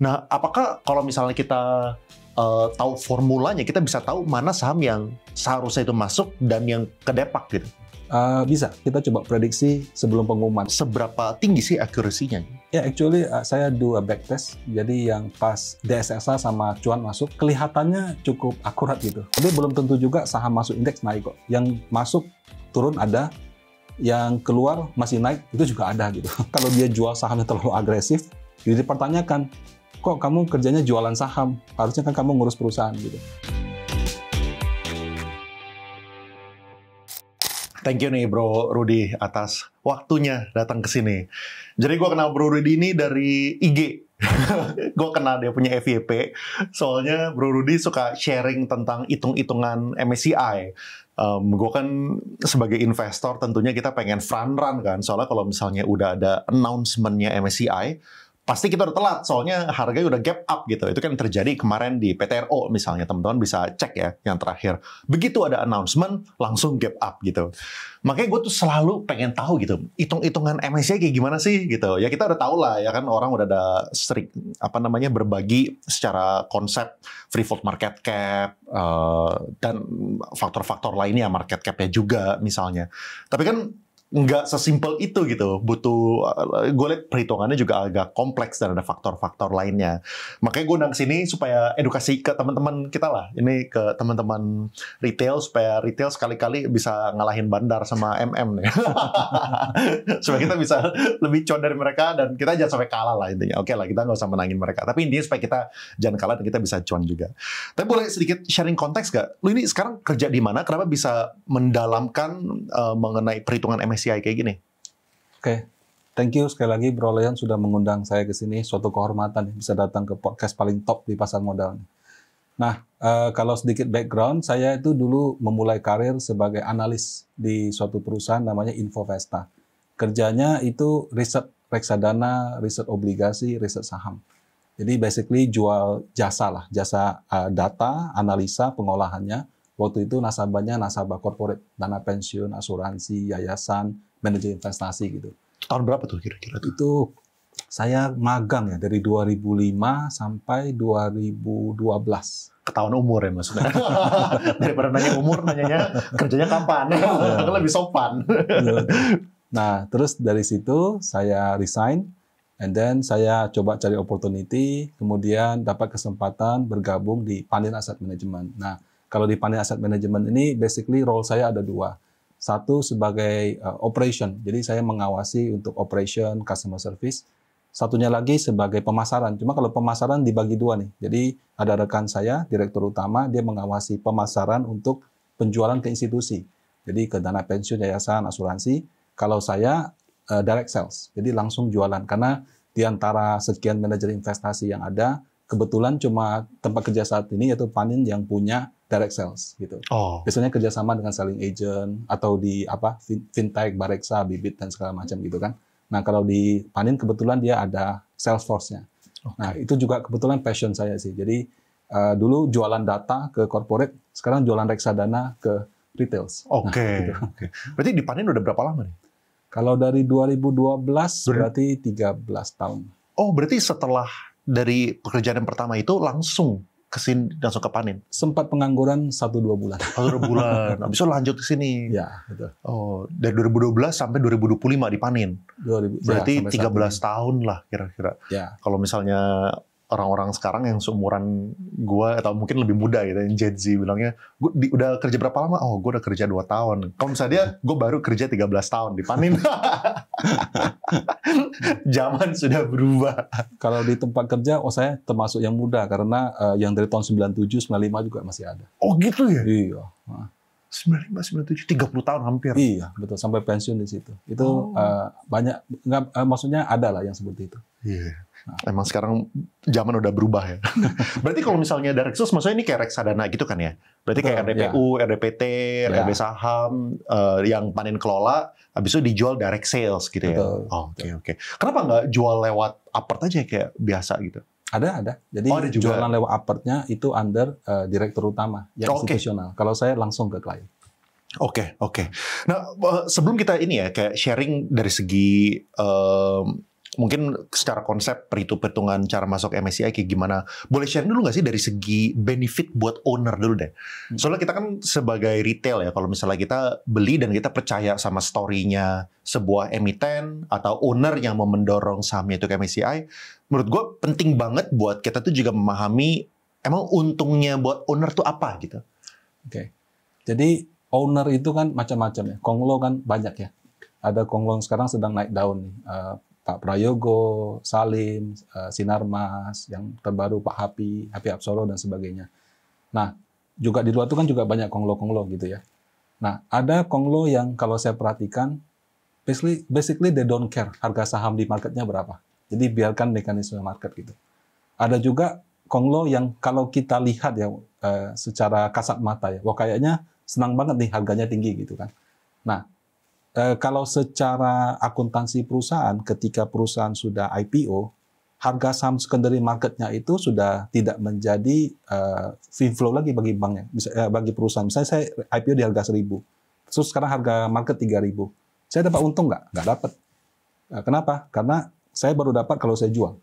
Nah, apakah kalau misalnya kita tahu formulanya, kita bisa tahu mana saham yang seharusnya itu masuk dan yang kedepak gitu? Bisa, kita coba prediksi sebelum pengumuman. Seberapa tinggi sih accuracy-nya? Ya, actually saya do a backtest. Jadi yang pas DSSA sama cuan masuk, kelihatannya cukup akurat gitu. Tapi belum tentu juga saham masuk indeks naik kok. Yang masuk turun ada, yang keluar masih naik itu juga ada gitu. Kalau dia jual sahamnya terlalu agresif, jadi dipertanyakan, kok kamu kerjanya jualan saham? Harusnya kan kamu ngurus perusahaan gitu. Thank you nih Bro Rudy atas waktunya datang ke sini. Jadi gue kenal Bro Rudy ini dari IG. Gue kenal dia punya FYP. Soalnya Bro Rudy suka sharing tentang hitung-hitungan MSCI. Gue kan sebagai investor tentunya kita pengen front run kan. Soalnya kalau misalnya udah ada announcement-nya MSCI, pasti kita udah telat, soalnya harganya udah gap up gitu. Itu kan terjadi kemarin di PTRO misalnya, teman-teman bisa cek ya yang terakhir. Begitu ada announcement, langsung gap up gitu. Makanya gue tuh selalu pengen tahu gitu, hitung-hitungan MSCI kayak gimana sih gitu. Ya kita udah tahu lah ya kan, orang udah ada sering berbagi secara konsep free float market cap dan faktor-faktor lainnya market cap-nya juga misalnya. Tapi kan nggak sesimpel itu gitu, butuh, gue lihat perhitungannya juga agak kompleks dan ada faktor-faktor lainnya. Makanya gue undang sini supaya edukasi ke teman-teman kita lah, ini ke teman-teman retail, supaya retail sekali-kali bisa ngalahin Bandar sama MM nih. Supaya kita bisa lebih cuan dari mereka dan kita jangan sampai kalah lah intinya. Oke lah, kita nggak usah menangin mereka, tapi intinya supaya kita jangan kalah dan kita bisa cuan juga. Tapi boleh sedikit sharing konteks gak? Lu ini sekarang kerja di mana? Kenapa bisa mendalamkan mengenai perhitungan MSCI kayak gini? Oke, thank you sekali lagi Bro Leon sudah mengundang saya ke sini. Suatu kehormatan bisa datang ke podcast paling top di pasar modal. Nah, kalau sedikit background, saya itu dulu memulai karir sebagai analis di suatu perusahaan namanya Infovesta. Kerjanya itu riset reksadana, riset obligasi, riset saham. Jadi basically jual jasa lah, jasa data, analisa, pengolahannya. Waktu itu nasabahnya nasabah corporate, dana pensiun, asuransi, yayasan, manajer investasi gitu. Tahun berapa tuh kira-kira? Itu saya magang ya dari 2005 sampai 2012. Ketahuan umur ya maksudnya. Daripada nanya umur, nanyanya kerjanya kapan? Lebih sopan. Nah, terus dari situ saya resign, and then saya coba cari opportunity, kemudian dapat kesempatan bergabung di Panin Asset Management. Nah, kalau di Panin Asset Management ini, basically role saya ada dua. Satu sebagai operation, jadi saya mengawasi untuk operation, customer service. Satunya lagi sebagai pemasaran. Cuma kalau pemasaran dibagi dua nih. Jadi ada rekan saya, direktur utama, dia mengawasi pemasaran untuk penjualan ke institusi. Jadi ke dana pensiun, yayasan, asuransi. Kalau saya direct sales, jadi langsung jualan. Karena di antara sekian manajer investasi yang ada, kebetulan cuma tempat kerja saat ini yaitu Panin yang punya direct sales gitu. Biasanya kerjasama dengan selling agent atau di fintech, Bareksa, Bibit dan segala macam gitu kan. Nah kalau di Panin kebetulan dia ada sales force-nya. Nah itu juga kebetulan passion saya sih. Jadi dulu jualan data ke corporate, sekarang jualan reksadana ke retails. Oke. Berarti di Panin udah berapa lama nih? Kalau dari 2012 berarti 13 tahun. Oh, berarti setelah dari pekerjaan yang pertama itu langsung ke Panin? Sempat pengangguran 1-2 bulan. 1-2 bulan. Habis itu lanjut ke sini. Ya, betul. Oh, dari 2012 sampai 2025 di Panin. Berarti ya, 13 tahun lah kira-kira. Ya. Kalau misalnya orang-orang sekarang yang seumuran gue atau mungkin lebih muda gitu, yang Gen Z bilangnya, udah kerja berapa lama? Oh, gue udah kerja 2 tahun. Kalau misalnya dia, gue baru kerja 13 tahun di Panin. Zaman sudah berubah. Kalau di tempat kerja, saya termasuk yang muda karena yang dari tahun 97, 95 juga masih ada. Oh gitu ya? Iya. 95, 97, 30 tahun hampir. Iya, betul. Sampai pensiun di situ. Itu banyak, maksudnya ada lah yang seperti itu. Iya. Emang sekarang zaman udah berubah ya. Berarti kalau misalnya direct sales, maksudnya ini kayak reksadana gitu kan ya? Berarti kayak RDPU, RDPT, RB saham, yang Panin kelola, habis itu dijual direct sales gitu ya? Oke. Kenapa nggak jual lewat apart aja kayak biasa gitu? Ada. Jadi jualan lewat apartnya itu under direktur utama yang institusional. Kalau saya langsung ke klien. Oke. Nah, sebelum kita ini ya kayak sharing dari segi mungkin secara konsep perhitungan cara masuk MSCI kayak gimana. Boleh share dulu nggak sih dari segi benefit buat owner dulu deh. Soalnya kita kan sebagai retail ya, kalau misalnya kita beli dan kita percaya sama story-nya sebuah emiten atau owner yang mau mendorong sahamnya itu ke MSCI, menurut gue penting banget buat kita tuh juga memahami emang untungnya buat owner tuh apa gitu. Oke. Jadi owner itu kan macam-macam ya. Konglo kan banyak ya. Ada konglo sekarang sedang naik daun nih. Pak Prayogo, Salim, Sinarmas, yang terbaru Pak Happy Hapsoro dan sebagainya. Nah, juga di luar itu kan juga banyak konglo-konglo gitu ya. Nah, ada konglo yang kalau saya perhatikan, basically they don't care harga saham di marketnya berapa. Jadi biarkan mekanisme market gitu. Ada juga konglo yang kalau kita lihat ya secara kasat mata ya, wah kayaknya senang banget nih harganya tinggi gitu kan. Nah, kalau secara akuntansi perusahaan, ketika perusahaan sudah IPO, harga saham secondary marketnya itu sudah tidak menjadi free flow lagi bagi banknya, bagi perusahaan. Misalnya saya IPO di harga 1.000, terus sekarang harga market 3.000. Saya dapat untung nggak? Nggak dapat. Kenapa? Karena saya baru dapat kalau saya jual.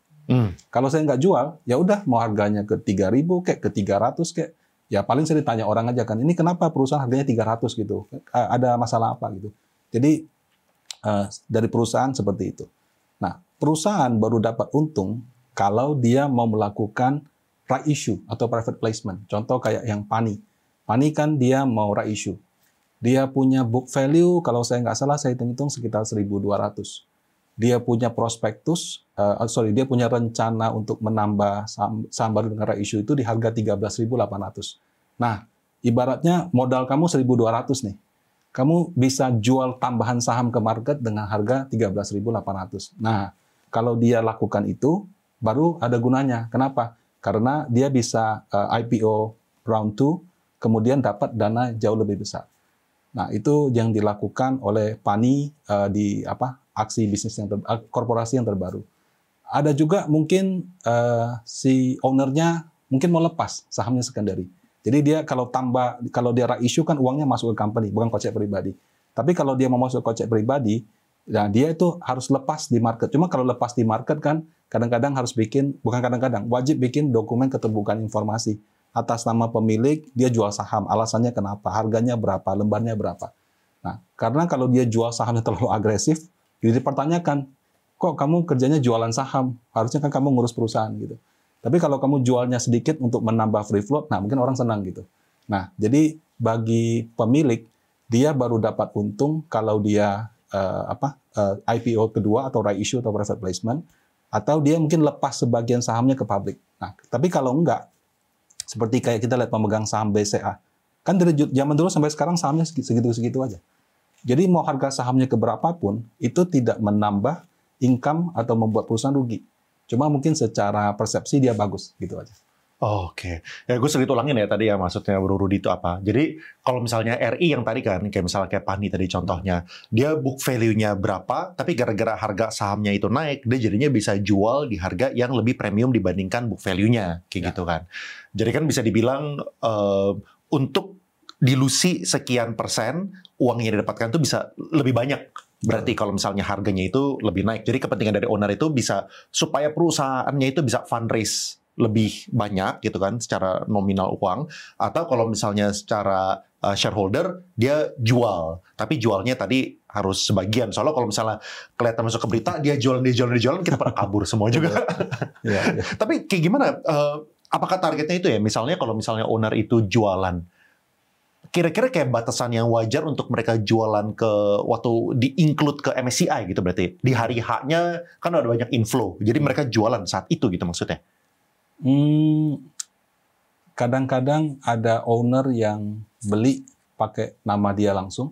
Kalau saya nggak jual, ya udah mau harganya ke 3.000 kayak ke 300 kayak, ya paling saya ditanya orang aja kan, ini kenapa perusahaan harganya 300 gitu? Ada masalah apa gitu? Jadi dari perusahaan seperti itu. Nah, perusahaan baru dapat untung kalau dia mau melakukan right issue atau private placement. Contoh kayak yang Pani. Pani kan dia mau right issue. Dia punya book value, kalau saya nggak salah saya hitung-hitung sekitar 1.200. Dia punya prospektus, dia punya rencana untuk menambah saham baru dengan right issue itu di harga 13.800. Nah, ibaratnya modal kamu 1.200 nih. Kamu bisa jual tambahan saham ke market dengan harga 13.800. Nah, kalau dia lakukan itu, baru ada gunanya. Kenapa? Karena dia bisa IPO round 2, kemudian dapat dana jauh lebih besar. Nah, itu yang dilakukan oleh Pani di aksi bisnis korporasi yang terbaru. Ada juga mungkin si ownernya mungkin mau lepas sahamnya secondary. Jadi dia kalau dia right issue kan uangnya masuk ke company, bukan kocek pribadi. Tapi kalau dia mau masuk kocek pribadi, nah dia itu harus lepas di market. Cuma kalau lepas di market kan kadang-kadang harus wajib bikin dokumen keterbukaan informasi atas nama pemilik, dia jual saham. Alasannya kenapa? Harganya berapa? Lembarnya berapa? Nah, karena kalau dia jual sahamnya terlalu agresif, jadi dipertanyakan, kok kamu kerjanya jualan saham? Harusnya kan kamu ngurus perusahaan gitu. Tapi kalau kamu jualnya sedikit untuk menambah free float, nah mungkin orang senang gitu. Nah, jadi bagi pemilik, dia baru dapat untung kalau dia IPO kedua atau right issue atau private placement, atau dia mungkin lepas sebagian sahamnya ke publik. Nah, tapi kalau enggak, seperti kayak kita lihat pemegang saham BCA, kan dari zaman dulu sampai sekarang sahamnya segitu-segitu aja. Jadi mau harga sahamnya keberapapun, itu tidak menambah income atau membuat perusahaan rugi. Cuma mungkin secara persepsi dia bagus, gitu aja. Oke. Ya gue sedikit ulangin ya tadi ya maksudnya Bro Rudy itu apa. Jadi kalau misalnya RI yang tadi kan, kayak Pani tadi contohnya, dia book value-nya berapa, tapi gara-gara harga sahamnya itu naik, dia jadinya bisa jual di harga yang lebih premium dibandingkan book value-nya, kayak gitu kan. Jadi kan bisa dibilang untuk dilusi sekian persen, uang yang didapatkan itu bisa lebih banyak. Berarti kalau misalnya harganya itu lebih naik. Jadi kepentingan dari owner itu bisa supaya perusahaannya itu bisa fundraise lebih banyak gitu kan secara nominal uang. Atau kalau misalnya secara shareholder dia jual. Tapi jualnya tadi harus sebagian. Soalnya kalau misalnya kelihatan masuk ke berita dia jualan, kita pada kabur semua juga. Tapi kayak gimana? Apakah targetnya itu ya? Misalnya kalau misalnya owner itu jualan, kira-kira kayak batasan yang wajar untuk mereka jualan ke waktu di-include ke MSCI gitu berarti. Di hari H-nya kan ada banyak inflow. Jadi mereka jualan saat itu gitu maksudnya. Kadang-kadang ada owner yang beli pakai nama dia langsung.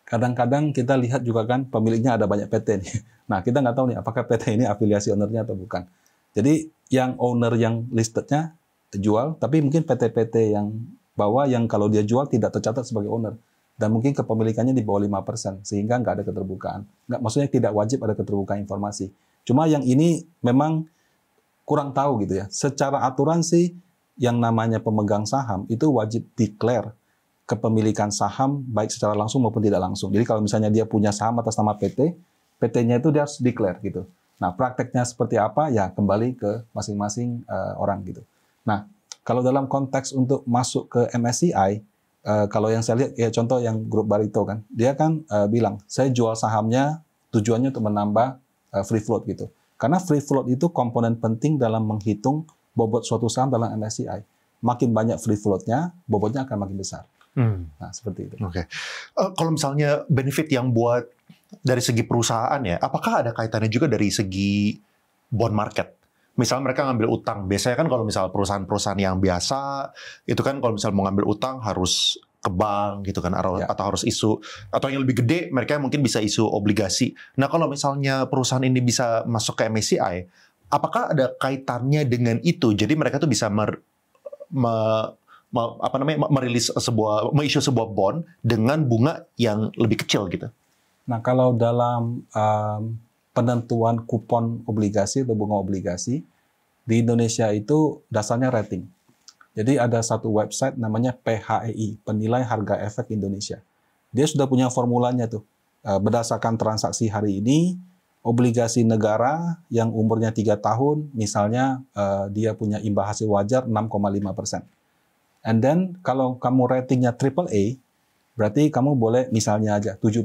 Kadang-kadang kita lihat juga kan pemiliknya ada banyak PT nih. Nah, kita nggak tahu nih apakah PT ini afiliasi ownernya atau bukan. Jadi yang owner yang listednya jual, tapi mungkin PT-PT yang bahwa yang kalau dia jual tidak tercatat sebagai owner. Dan mungkin kepemilikannya di bawah 5%, sehingga nggak ada keterbukaan. Maksudnya tidak wajib ada keterbukaan informasi. Cuma yang ini memang kurang tahu gitu ya. Secara aturan sih, yang namanya pemegang saham itu wajib declare kepemilikan saham, baik secara langsung maupun tidak langsung. Jadi kalau misalnya dia punya saham atas nama PT, PT-nya itu dia harus declare gitu. Nah, prakteknya seperti apa ya kembali ke masing-masing orang gitu. Nah, kalau dalam konteks untuk masuk ke MSCI, kalau yang saya lihat ya contoh yang grup Barito kan, dia kan bilang saya jual sahamnya tujuannya untuk menambah free float gitu. Karena free float itu komponen penting dalam menghitung bobot suatu saham dalam MSCI. Makin banyak free float-nya, bobotnya akan makin besar. Nah, seperti itu. Oke. Kalau misalnya benefit yang buat dari segi perusahaan ya, apakah ada kaitannya juga dari segi bond market? Misalnya mereka ngambil utang. Biasanya kan kalau misal perusahaan-perusahaan yang biasa, itu kan kalau misal mau ngambil utang harus ke bank gitu kan, atau harus isu. Atau yang lebih gede, mereka mungkin bisa isu obligasi. Nah kalau misalnya perusahaan ini bisa masuk ke MSCI, apakah ada kaitannya dengan itu? Jadi mereka tuh bisa merilis mengisu sebuah bond dengan bunga yang lebih kecil gitu. Nah, kalau dalam penentuan kupon obligasi atau bunga obligasi di Indonesia itu dasarnya rating. Jadi ada satu website namanya PHEI, Penilai Harga Efek Indonesia. Dia sudah punya formulanya tuh. Berdasarkan transaksi hari ini, obligasi negara yang umurnya 3 tahun, misalnya dia punya imbal hasil wajar 6,5%. And then kalau kamu ratingnya AAA, berarti kamu boleh misalnya aja 7%,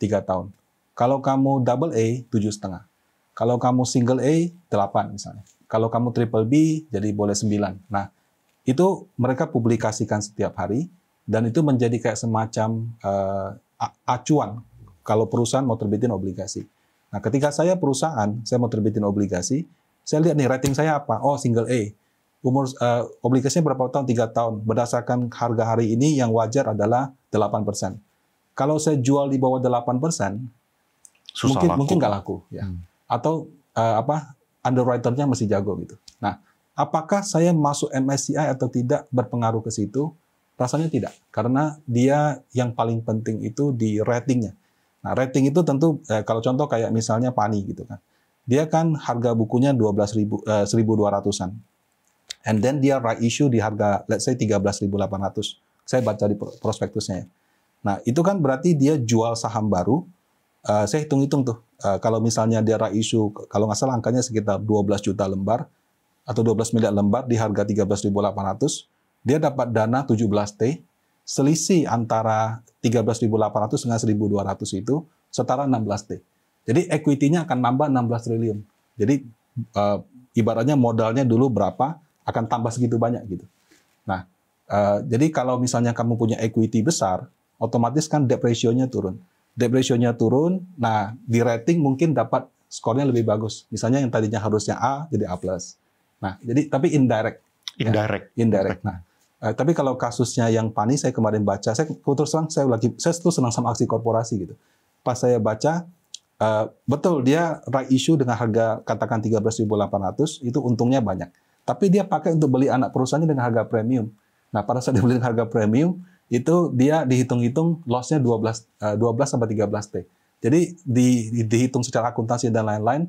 3 tahun. Kalau kamu double A, 7,5. Kalau kamu single A, 8 misalnya. Kalau kamu triple B, jadi boleh 9. Nah, itu mereka publikasikan setiap hari, dan itu menjadi kayak semacam acuan kalau perusahaan mau terbitin obligasi. Nah, ketika saya perusahaan, saya mau terbitin obligasi, saya lihat nih rating saya apa? Oh, single A. Umur obligasinya berapa tahun? 3 tahun. Berdasarkan harga hari ini yang wajar adalah 8%. Kalau saya jual di bawah 8%, mungkin nggak laku ya. Atau underwriter-nya masih jago gitu. Nah, apakah saya masuk MSCI atau tidak berpengaruh ke situ? Rasanya tidak, karena dia yang paling penting itu di ratingnya. Nah, rating itu tentu kalau contoh kayak misalnya Pani gitu kan. Dia kan harga bukunya 1.200-an. And then dia right issue di harga let's say 13.800. Saya baca di prospektusnya. Nah, itu kan berarti dia jual saham baru. Saya hitung-hitung tuh. Kalau misalnya dia right issue, kalau nggak salah angkanya sekitar 12 juta lembar atau 12 miliar lembar di harga 13.800, dia dapat dana 17T. Selisih antara 13.800 dengan 1.200 itu setara 16T. Jadi equity-nya akan nambah 16 triliun. Jadi ibaratnya modalnya dulu berapa, akan tambah segitu banyak gitu. Nah, jadi kalau misalnya kamu punya equity besar, otomatis kan debt ratio-nya turun. Debt ratio-nya turun, nah di rating mungkin dapat skornya lebih bagus. Misalnya yang tadinya harusnya A jadi A+. Nah, jadi tapi indirect. Nah, tapi kalau kasusnya yang Pani saya kemarin baca, saya terus terang saya tuh senang sama aksi korporasi gitu. Pas saya baca, betul dia right issue dengan harga katakan 13.800 itu untungnya banyak. Tapi dia pakai untuk beli anak perusahaannya dengan harga premium. Nah, pada saat dia beli dengan harga premium, itu dia dihitung-hitung loss-nya 12 sampai 13T. Jadi dihitung secara akuntansi dan lain-lain,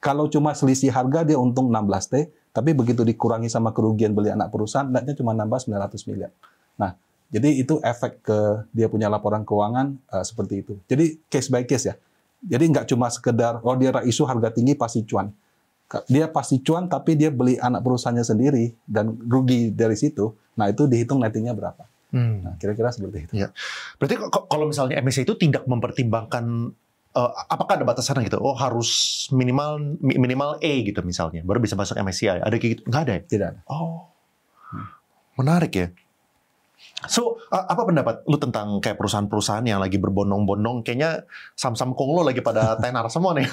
kalau cuma selisih harga dia untung 16T, tapi begitu dikurangi sama kerugian beli anak perusahaan, netnya cuma nambah 900 miliar. Nah, jadi itu efek ke dia punya laporan keuangan seperti itu. Jadi case by case ya. Jadi nggak cuma sekedar, oh dia isu harga tinggi pasti cuan. Dia pasti cuan, tapi dia beli anak perusahaannya sendiri dan rugi dari situ. Nah, itu dihitung nettingnya berapa. Nah, kira-kira seperti itu. Ya. Berarti kalau misalnya MSCI itu tidak mempertimbangkan, apakah ada batasan gitu? Oh, harus minimal A gitu misalnya, baru bisa masuk MSCI. Ada kayak gitu? Nggak ada ya? Tidak ada. Oh, menarik ya. So, apa pendapat lu tentang kayak perusahaan-perusahaan yang lagi berbondong-bondong? Kayaknya saham-saham Konglo lagi pada tenar semua nih.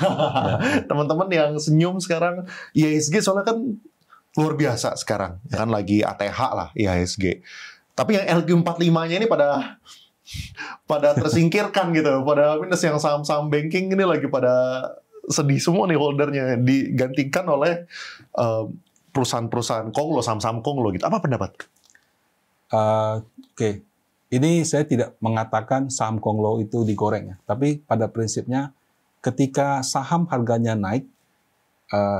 Teman-teman yang senyum sekarang, IHSG soalnya kan luar biasa sekarang. Kan lagi ATH lah IHSG. Tapi yang LQ45-nya ini pada tersingkirkan gitu. Pada minus yang saham-saham banking ini lagi pada sedih semua nih holdernya. Digantikan oleh perusahaan-perusahaan Konglo, saham-saham Konglo gitu. Apa pendapat? Oke. Ini saya tidak mengatakan saham Konglo itu digoreng ya, tapi pada prinsipnya ketika saham harganya naik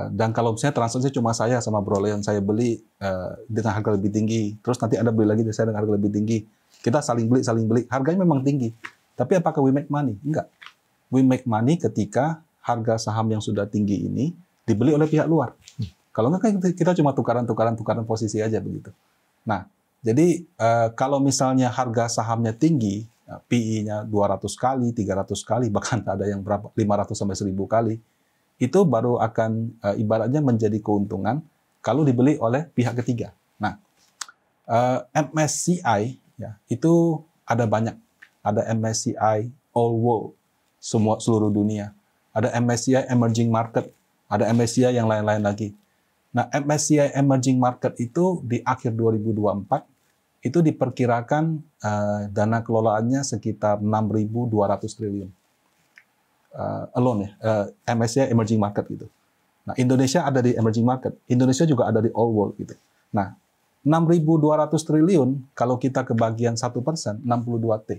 dan kalau misalnya transaksi cuma saya sama bro yang saya beli dengan harga lebih tinggi, terus nanti ada beli lagi dari saya dengan harga lebih tinggi, kita saling beli, harganya memang tinggi. Tapi apakah we make money? Enggak. we make money ketika harga saham yang sudah tinggi ini dibeli oleh pihak luar. Kalau nggak kan kita cuma tukaran posisi aja begitu. Nah, jadi kalau misalnya harga sahamnya tinggi, PE-nya 200 kali, 300 kali, bahkan ada yang berapa 500 sampai 1000 kali, itu baru akan ibaratnya menjadi keuntungan kalau dibeli oleh pihak ketiga. Nah, MSCI ya, itu ada banyak. Ada MSCI All World, seluruh dunia. Ada MSCI Emerging Market, ada MSCI yang lain-lain lagi. Nah, MSCI Emerging Market itu di akhir 2024 itu diperkirakan dana kelolaannya sekitar 6.200 triliun. Alone ya, MSCI Emerging Market gitu. Nah, Indonesia ada di Emerging Market, Indonesia juga ada di All World gitu. Nah, 6.200 triliun kalau kita kebagian 1%, 62T.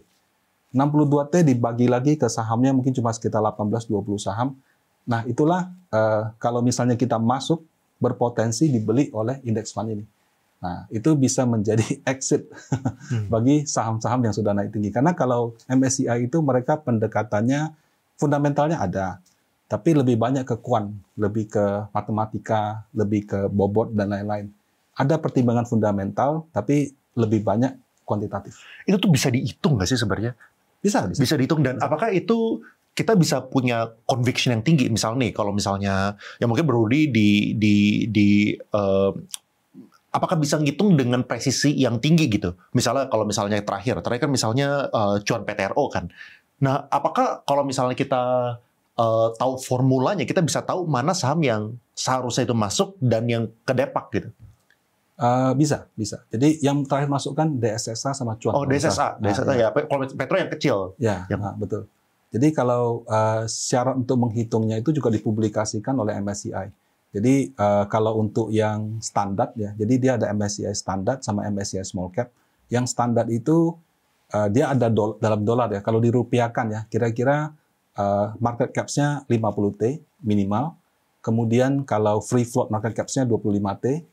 62T dibagi lagi ke sahamnya mungkin cuma sekitar 18-20 saham. Nah, itulah kalau misalnya kita masuk berpotensi dibeli oleh indeks fund ini. Nah, itu bisa menjadi exit bagi saham-saham yang sudah naik tinggi. Karena kalau MSCI itu mereka pendekatannya fundamentalnya ada, tapi lebih banyak ke quant, lebih ke matematika, lebih ke bobot dan lain-lain. Ada pertimbangan fundamental, tapi lebih banyak kuantitatif. Itu tuh bisa dihitung nggak sih sebenarnya? Bisa dihitung, dan apakah itu kita bisa punya conviction yang tinggi? Misalnya nih, kalau misalnya ya mungkin Brody apakah bisa ngitung dengan presisi yang tinggi gitu? Misalnya kalau misalnya terakhir kan misalnya cuan PTRO kan. Nah, apakah kalau misalnya kita tahu formulanya, kita bisa tahu mana saham yang seharusnya itu masuk dan yang kedepak gitu? Bisa. Jadi yang terakhir masuk kan DSSA sama cuan. Oh, DSSA ya. Kalau Petro yang kecil. Ya, betul. Jadi kalau syarat untuk menghitungnya itu juga dipublikasikan oleh MSCI. Jadi kalau untuk yang standar ya, jadi dia ada MSCI standar sama MSCI small cap. Yang standar itu dia ada dalam dolar ya. Kalau dirupiahkan ya, kira-kira market caps-nya 50T minimal. Kemudian kalau free float market caps-nya 25T.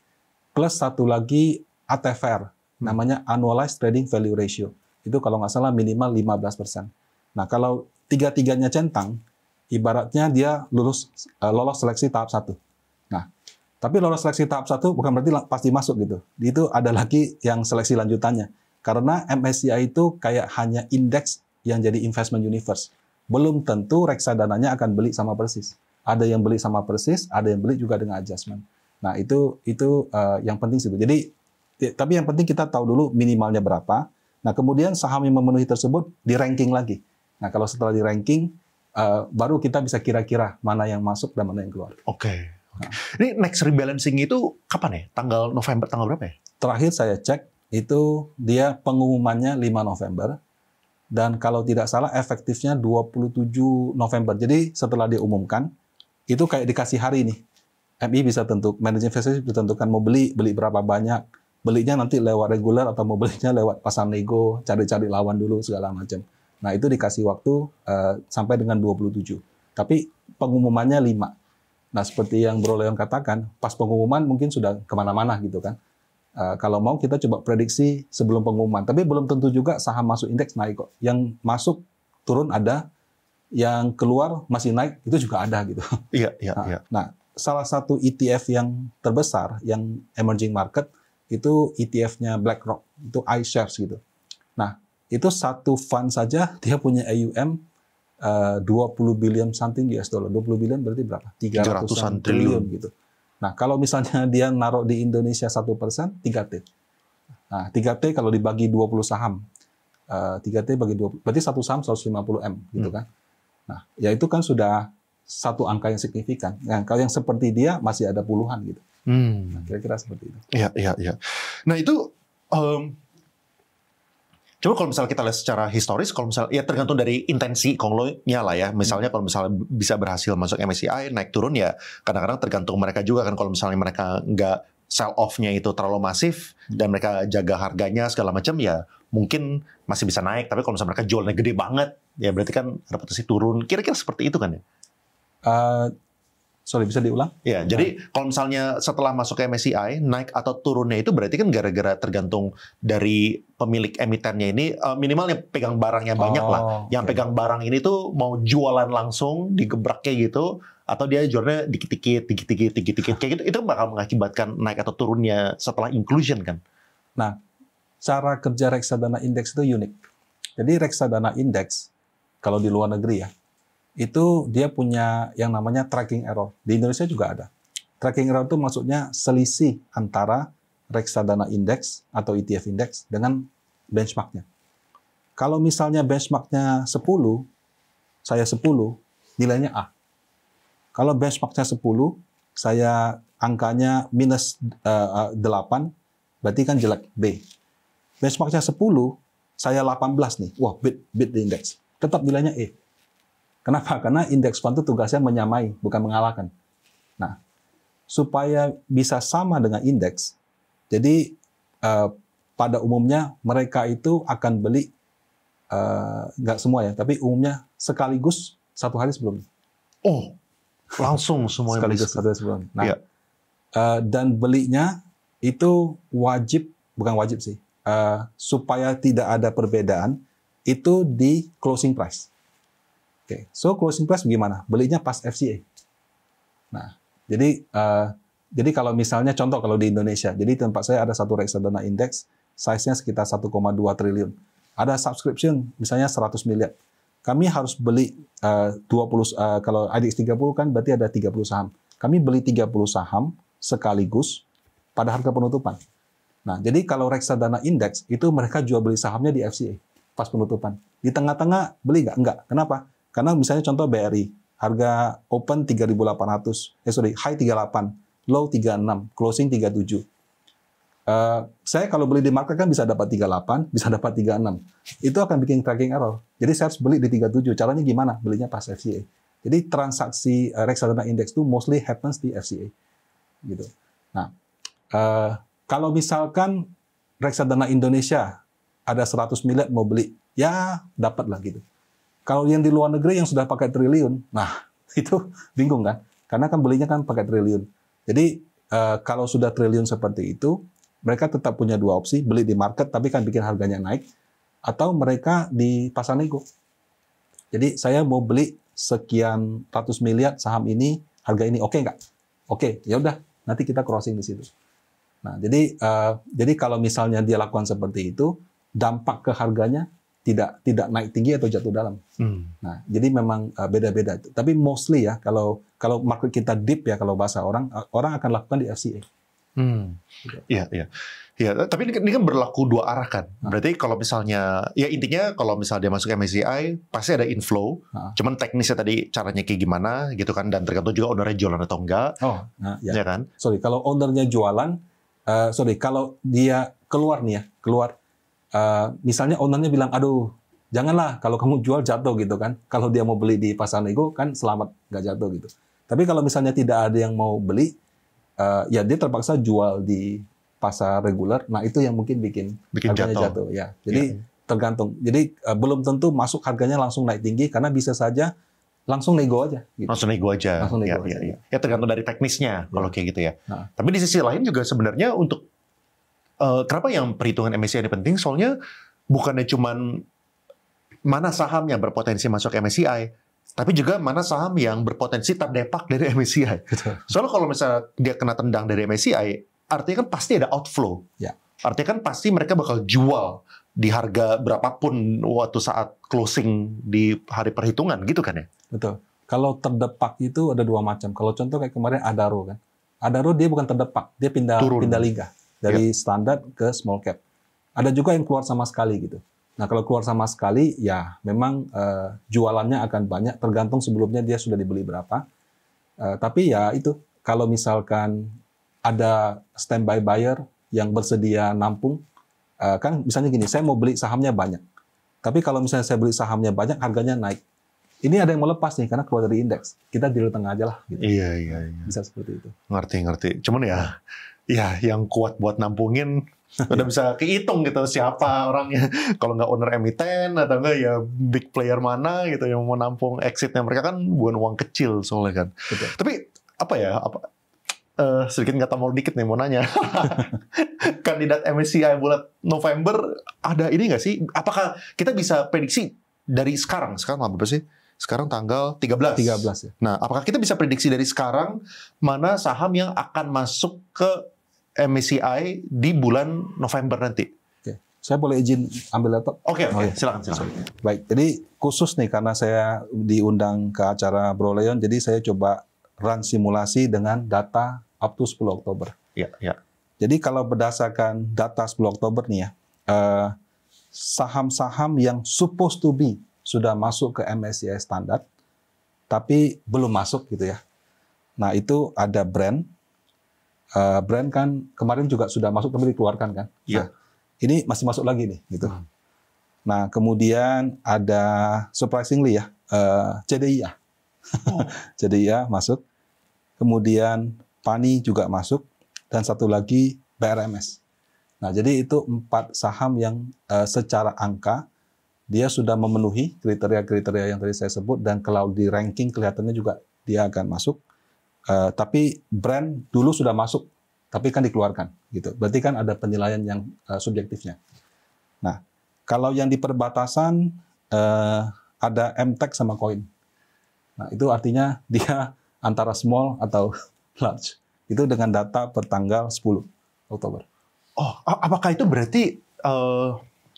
Plus satu lagi ATVR, namanya Annualized Trading Value Ratio. Itu kalau nggak salah minimal 15%. Nah, kalau tiga-tiganya centang, ibaratnya dia lolos seleksi tahap 1. Nah, tapi lolos seleksi tahap 1 bukan berarti pasti masuk gitu. Itu ada lagi yang seleksi lanjutannya. Karena MSCI itu kayak hanya indeks yang jadi investment universe. Belum tentu reksadananya akan beli sama persis. Ada yang beli sama persis, ada yang beli juga dengan adjustment. Nah, itu yang penting sih. Jadi, tapi yang penting kita tahu dulu minimalnya berapa. Nah, kemudian saham yang memenuhi tersebut di ranking lagi. Nah, kalau setelah di ranking, baru kita bisa kira-kira mana yang masuk dan mana yang keluar. Oke. Ini next rebalancing itu kapan ya? Tanggal November, tanggal berapa ya? Terakhir saya cek, itu dia pengumumannya 5 November. Dan kalau tidak salah efektifnya 27 November. Jadi setelah diumumkan, itu kayak dikasih hari nih. MI bisa manajer investasi bisa tentukan mau beli berapa banyak, belinya nanti lewat reguler atau mau belinya lewat pasar nego, cari-cari lawan dulu segala macam. Nah, itu dikasih waktu sampai dengan 27. Tapi pengumumannya 5. Nah, seperti yang Bro Leon katakan, pas pengumuman mungkin sudah kemana-mana gitu kan. Kalau mau kita coba prediksi sebelum pengumuman, tapi belum tentu juga saham masuk indeks naik kok. Yang masuk turun ada, yang keluar masih naik itu juga ada gitu. Iya. Nah, salah satu ETF yang terbesar, yang emerging market, itu ETF-nya BlackRock, itu iShares gitu. Nah, itu satu fund saja, dia punya AUM 20 billion something US dollar. 20 billion berarti berapa? 300-an triliun gitu. Nah, kalau misalnya dia naruh di Indonesia 1%, 3T. Nah, 3T kalau dibagi 20 saham, 3T bagi 20, berarti satu saham 150M gitu kan. Nah, ya itu kan sudah satu angka yang signifikan. Nah, kalau yang seperti dia masih ada puluhan gitu. Nah, kira-kira seperti itu. Iya. Nah, itu coba kalau misalnya kita lihat secara historis, kalau misalnya ya tergantung dari intensi konglonya lah ya. Misalnya kalau misalnya bisa berhasil masuk MSCI, naik turun ya kadang-kadang tergantung mereka juga kan. Kalau misalnya mereka nggak sell off-nya itu terlalu masif dan mereka jaga harganya segala macam ya mungkin masih bisa naik. Tapi kalau misalnya mereka jualnya gede banget ya berarti kan ada potensi turun. Kira-kira seperti itu kan ya? Sorry, bisa diulang? Ya, jadi kalau misalnya setelah masuk ke MSCI, naik atau turunnya itu berarti kan gara-gara tergantung dari pemilik emitennya ini, minimal yang pegang barangnya banyak lah. Yang pegang barang ini tuh mau jualan langsung, digebrak kayak gitu, atau dia jualnya dikit-dikit, kayak gitu, itu bakal mengakibatkan naik atau turunnya setelah inclusion kan? Nah, cara kerja reksadana indeks itu unik. Jadi reksadana indeks, kalau di luar negeri ya, itu dia punya yang namanya tracking error. Di Indonesia juga ada. Tracking error itu maksudnya selisih antara reksadana indeks atau ETF indeks dengan benchmarknya. Kalau misalnya benchmarknya 10, saya 10, nilainya A. Kalau benchmarknya 10, saya angkanya minus 8, berarti kan jelek, B. Benchmarknya 10, saya 18 nih. Wah, beat di indeks. Tetap nilainya E. Kenapa? Karena indeks fund itu tugasnya menyamai, bukan mengalahkan. Nah, supaya bisa sama dengan indeks, jadi pada umumnya mereka itu akan beli, nggak semua ya, tapi umumnya sekaligus satu hari sebelumnya. Oh, langsung semuanya sekaligus satu hari sebelum. Nah, ya. Dan belinya itu wajib, bukan wajib sih, supaya tidak ada perbedaan, itu di closing price. Oke, so closing price bagaimana? Belinya pas FCA. Nah, jadi kalau misalnya contoh kalau di Indonesia, jadi tempat saya ada satu reksadana indeks, size-nya sekitar 1,2 triliun. Ada subscription misalnya 100 miliar. Kami harus beli 20, kalau IDX 30 kan berarti ada 30 saham. Kami beli 30 saham sekaligus pada harga penutupan. Nah, jadi kalau reksadana indeks itu mereka jual beli sahamnya di FCA pas penutupan. Di tengah-tengah beli nggak? Enggak. Kenapa? Karena misalnya contoh BRI, harga open 3.800, high 38, low 36, closing 37. Saya kalau beli di market kan bisa dapat 38, bisa dapat 36. Itu akan bikin tracking error. Jadi saya harus beli di 37. Caranya gimana? Belinya pas FCA. Jadi transaksi reksadana indeks itu mostly happens di FCA. Gitu. Nah, kalau misalkan reksadana Indonesia ada 100 miliar mau beli, ya dapat lah gitu. Kalau yang di luar negeri yang sudah pakai triliun, nah itu bingung kan? Karena kan belinya kan pakai triliun. Jadi kalau sudah triliun seperti itu, mereka tetap punya dua opsi, beli di market tapi kan bikin harganya naik, atau mereka di pasar nego. Jadi saya mau beli sekian ratus miliar saham ini, harga ini oke nggak? Oke, ya udah nanti kita crossing di situ. Nah jadi kalau misalnya dia lakukan seperti itu, dampak ke harganya tidak naik tinggi atau jatuh dalam. Nah, jadi memang beda-beda. Tapi mostly ya, kalau market kita deep ya, kalau bahasa orang akan lakukan di FCA. Iya, iya. Ya, tapi ini kan berlaku dua arah kan. Berarti kalau misalnya, ya intinya kalau misalnya dia masuk MSCI, pasti ada inflow. Cuman teknisnya tadi caranya kayak gimana gitu kan, dan tergantung juga ownernya jualan atau enggak. Ya kan? Sorry, kalau ownernya jualan, kalau dia keluar nih ya, misalnya ownernya bilang, aduh, janganlah kalau kamu jual jatuh gitu kan. Kalau dia mau beli di pasar nego kan selamat nggak jatuh gitu. Tapi kalau misalnya tidak ada yang mau beli, ya dia terpaksa jual di pasar reguler. Nah itu yang mungkin bikin harganya jatuh. Ya, jadi tergantung. Jadi belum tentu masuk harganya langsung naik tinggi karena bisa saja langsung nego aja. Gitu. Langsung nego aja. Ya tergantung dari teknisnya kalau kayak gitu ya. Tapi di sisi lain juga sebenarnya untuk kenapa yang perhitungan MSCI ini penting? Soalnya bukannya cuman mana saham yang berpotensi masuk MSCI, tapi juga mana saham yang berpotensi terdepak dari MSCI. Soalnya kalau misalnya dia kena tendang dari MSCI, artinya kan pasti ada outflow. Ya. Artinya kan pasti mereka bakal jual di harga berapapun waktu saat closing di hari perhitungan, gitu kan ya? Betul. Kalau terdepak itu ada dua macam. Kalau contoh kayak kemarin Adaro kan. Adaro dia bukan terdepak, dia pindah liga. Dari standar ke small cap. Ada juga yang keluar sama sekali gitu. Nah kalau keluar sama sekali, ya memang jualannya akan banyak, tergantung sebelumnya dia sudah dibeli berapa. Tapi ya itu, kalau misalkan ada standby buyer yang bersedia nampung, kan misalnya gini, saya mau beli sahamnya banyak. Tapi kalau misalnya saya beli sahamnya banyak, harganya naik. Ini ada yang mau lepas nih, karena keluar dari indeks. Kita di tengah aja lah. Gitu. Iya. Bisa seperti itu. Ngerti. Cuman ya yang kuat buat nampungin udah bisa kehitung gitu siapa orangnya. Kalau nggak owner emiten atau enggak ya big player mana gitu yang mau nampung exitnya, mereka kan bukan uang kecil soalnya kan. Betul. Tapi apa ya? Sedikit nggak tahu dikit nih mau nanya. Kandidat MSCI bulan November ada ini nggak sih? Apakah kita bisa prediksi dari sekarang? Sekarang apa sih? Sekarang tanggal 13. 13 ya. Nah, apakah kita bisa prediksi dari sekarang mana saham yang akan masuk ke MSCI di bulan November nanti? Oke. Saya boleh izin ambil laptop? Oke, Oh, ya. silakan. Baik, jadi khusus nih karena saya diundang ke acara Bro Leon, jadi saya coba run simulasi dengan data up to 10 Oktober. Ya. Jadi kalau berdasarkan data 10 Oktober nih ya, saham-saham yang supposed to be sudah masuk ke MSCI standar, tapi belum masuk gitu ya. Nah itu ada brand. Brand kan kemarin juga sudah masuk tapi dikeluarkan kan. Iya. Nah, ini masih masuk lagi nih gitu. Nah kemudian ada surprisingly ya CDIA. CDIA masuk. Kemudian PANI juga masuk. Dan satu lagi BRMS. Nah jadi itu 4 saham yang secara angka dia sudah memenuhi kriteria-kriteria yang tadi saya sebut, dan kalau di ranking kelihatannya juga dia akan masuk. Tapi brand dulu sudah masuk, tapi kan dikeluarkan, gitu. Berarti kan ada penilaian yang subjektifnya. Nah, kalau yang di perbatasan ada MTech sama Coin. Nah, itu artinya dia antara small atau large. Itu dengan data per tanggal 10 Oktober. Oh, apakah itu berarti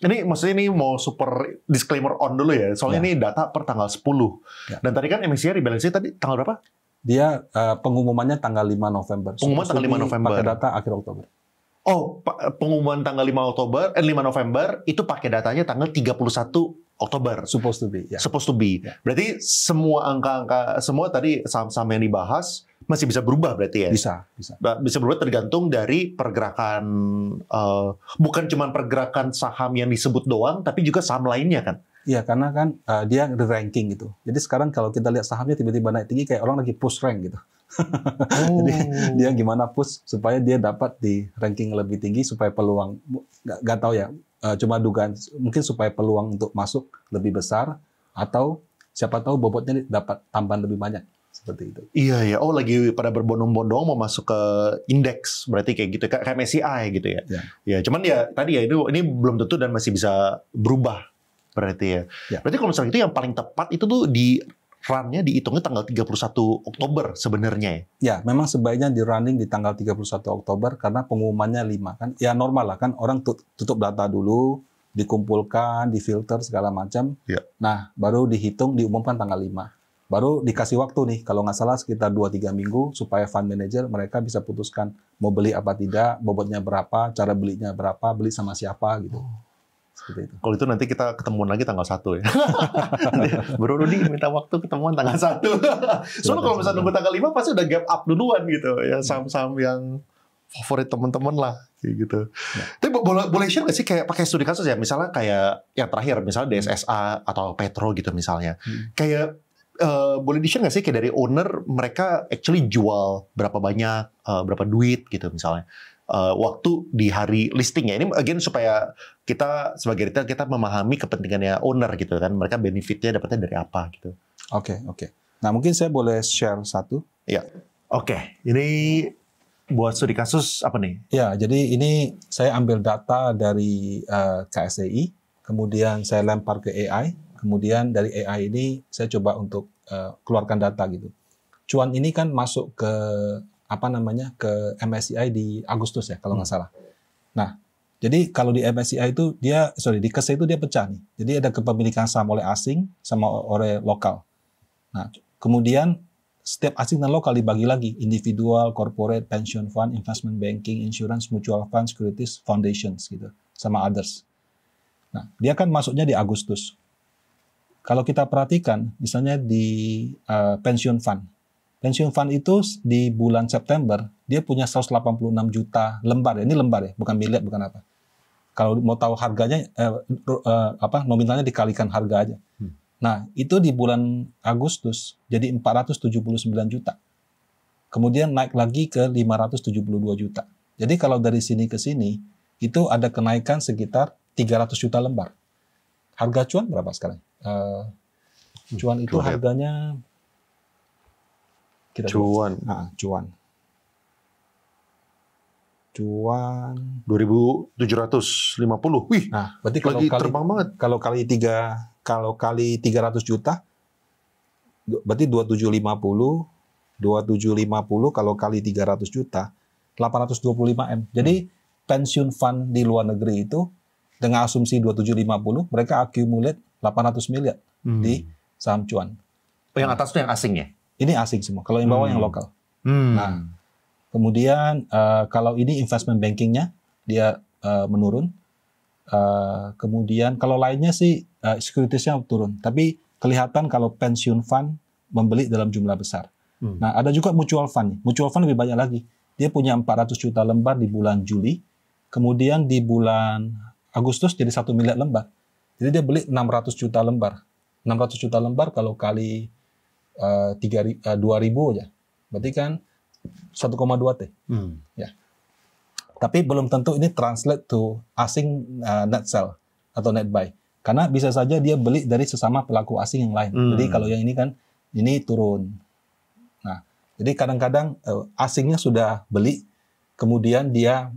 ini maksudnya ini mau super disclaimer on dulu ya. Soalnya ini data per tanggal 10. Ya. Dan tadi kan MSCI rebalance tadi tanggal berapa? Dia pengumumannya tanggal 5 November. Pengumuman tanggal 5 November. Pakai data akhir Oktober. Oh, pengumuman tanggal 5 November itu pakai datanya tanggal 31 Oktober. Supposed to be. Ya. Supposed to be. Ya. Berarti semua angka-angka, semua tadi saham-saham yang dibahas masih bisa berubah berarti ya? Bisa. Bisa berubah tergantung dari pergerakan, bukan cuma pergerakan saham yang disebut doang, tapi juga saham lainnya kan? Iya, karena kan dia di ranking gitu. Jadi sekarang kalau kita lihat sahamnya tiba-tiba naik tinggi, kayak orang lagi push rank gitu. Jadi dia gimana push supaya dia dapat di ranking lebih tinggi, supaya peluang, nggak tahu ya, cuma dugaan, mungkin supaya peluang untuk masuk lebih besar, atau siapa tahu bobotnya dapat tambahan lebih banyak. Seperti itu. Iya. Oh, lagi pada berbondong-bondong mau masuk ke indeks, berarti kayak gitu, kayak MSCI gitu ya. Ya, cuman ya tadi ya ini belum tentu dan masih bisa berubah berarti ya. Berarti kalau misalnya itu yang paling tepat itu tuh di run-nya dihitungnya tanggal 31 Oktober sebenarnya ya. Ya, memang sebaiknya di running di tanggal 31 Oktober karena pengumumannya 5 kan. Ya normal lah kan, orang tutup data dulu, dikumpulkan, difilter segala macam. Ya. Nah, baru dihitung, diumumkan tanggal 5. Baru dikasih waktu nih, kalau nggak salah sekitar 2-3 minggu, supaya fund manager mereka bisa putuskan mau beli apa tidak, bobotnya berapa, cara belinya berapa, beli sama siapa gitu. Seperti itu. Kalau itu nanti kita ketemuan lagi tanggal 1 ya. Bro Rudi minta waktu ketemuan tanggal 1. Soalnya kalau misalnya nunggu tanggal 5 pasti udah gap up duluan gitu. Ya saham-saham yang favorit teman-teman lah kayak gitu. Ya. Tapi boleh share nggak sih kayak pakai studi kasus ya? Misalnya kayak yang terakhir, misalnya DSSA atau Petro gitu misalnya. Kayak boleh di-share nggak sih kayak dari owner mereka actually jual berapa banyak, berapa duit gitu misalnya waktu di hari listingnya. Ini again supaya kita sebagai retail kita memahami kepentingannya owner gitu kan, mereka benefitnya dapatnya dari apa gitu. Oke. Nah mungkin saya boleh share satu. Ya. Oke. Ini buat studi kasus apa nih? Ya, jadi ini saya ambil data dari KSEI, kemudian saya lempar ke AI. Kemudian dari AI ini saya coba untuk keluarkan data gitu. Cuan ini kan masuk ke ke MSCI di Agustus ya kalau nggak salah. Nah, jadi kalau di MSCI itu di KSEI itu dia pecah nih. Jadi ada kepemilikan saham oleh asing sama oleh lokal. Nah, kemudian setiap asing dan lokal dibagi lagi, individual, corporate, pension fund, investment banking, insurance, mutual fund, securities, foundations gitu, sama others. Nah, dia kan masuknya di Agustus. Kalau kita perhatikan, misalnya di pensiun fund itu di bulan September, dia punya 186 juta lembar. Ini lembar ya, bukan miliar, bukan apa. Kalau mau tahu harganya, nominalnya dikalikan harga aja. Nah, itu di bulan Agustus, jadi 479 juta. Kemudian naik lagi ke 572 juta. Jadi kalau dari sini ke sini, itu ada kenaikan sekitar 300 juta lembar. Harga cuan berapa sekarang? Cuan itu harganya Kita Cuan. cuan. Cuan 2.750. Wih, Nah, berarti kalau lagi kali terbang banget. kalau kali 300 juta berarti 2750 kalau kali 300 juta 825 M. Jadi pensiun fund di luar negeri itu dengan asumsi 2750 mereka accumulate 800 miliar di saham cuan. Yang atas tuh yang asingnya. Ini asing semua. Kalau yang bawah yang lokal. Hmm. Nah, kemudian kalau ini investment bankingnya dia menurun. Kemudian kalau lainnya sih securitiesnya turun. Tapi kelihatan kalau pensiun fund membeli dalam jumlah besar. Nah, ada juga mutual fund. Mutual fund lebih banyak lagi. Dia punya 400 juta lembar di bulan Juli. Kemudian di bulan Agustus jadi 1 miliar lembar. Jadi dia beli 600 juta lembar. 600 juta lembar kalau kali 2.000 aja. Berarti kan 1,2 T. Ya. Tapi belum tentu ini translate to asing net sell atau net buy. Karena bisa saja dia beli dari sesama pelaku asing yang lain. Jadi kalau yang ini kan ini turun. Nah, jadi kadang-kadang asingnya sudah beli, kemudian dia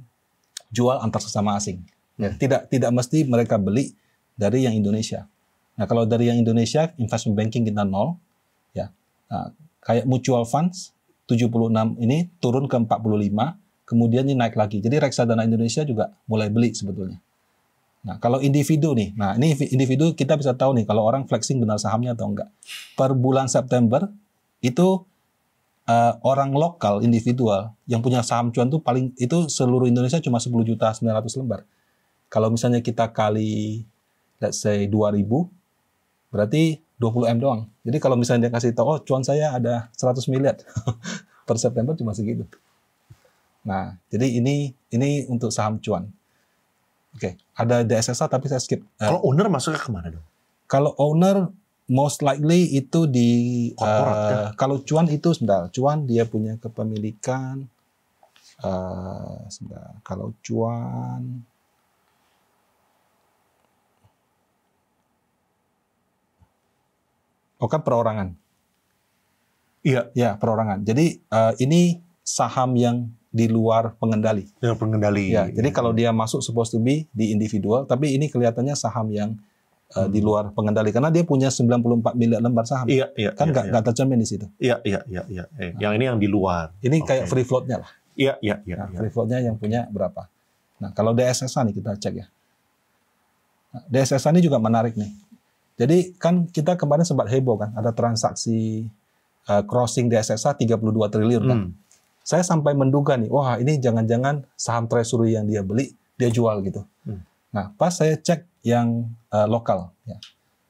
jual antar sesama asing. Ya, tidak mesti mereka beli dari yang Indonesia. Nah, kalau dari yang Indonesia investment banking kita nol, ya. Nah, kayak mutual funds 76 ini turun ke 45, kemudian ini naik lagi. Jadi reksadana Indonesia juga mulai beli sebetulnya. Nah, kalau individu nih, nah ini individu kita bisa tahu nih kalau orang flexing benar sahamnya atau enggak. Per bulan September itu orang lokal individual yang punya saham cuan tuh paling itu seluruh Indonesia cuma 10.900.000 lembar. Kalau misalnya kita kali let's say 2.000 berarti 20 M doang. Jadi kalau misalnya dia kasih tahu, oh cuan saya ada 100 miliar per September cuma segitu. Nah, jadi ini untuk saham cuan. Oke, ada DSSA tapi saya skip. Kalau owner masuknya kemana dong? Kalau owner most likely itu di kalau cuan itu sebentar, cuan dia punya kepemilikan sebentar. Kalau cuan kan perorangan. Iya. Ya, perorangan. Jadi ini saham yang di luar pengendali. Yang pengendali. Ya, jadi kalau dia masuk supposed to be di individual, tapi ini kelihatannya saham yang di luar pengendali karena dia punya 94 miliar lembar saham. Iya. Kan nggak tercermin di situ. Iya. Yang ini yang di luar. Ini kayak free float-nya lah. Iya. Nah, free float-nya yang punya berapa? Nah, kalau DSSA nih kita cek ya. Nah, DSSA ini juga menarik nih. Jadi kan kita kemarin sempat heboh kan, ada transaksi crossing DSSA 32 triliun kan. Saya sampai menduga nih, wah ini jangan-jangan saham treasury yang dia beli, dia jual gitu. Nah, pas saya cek yang lokal, ya.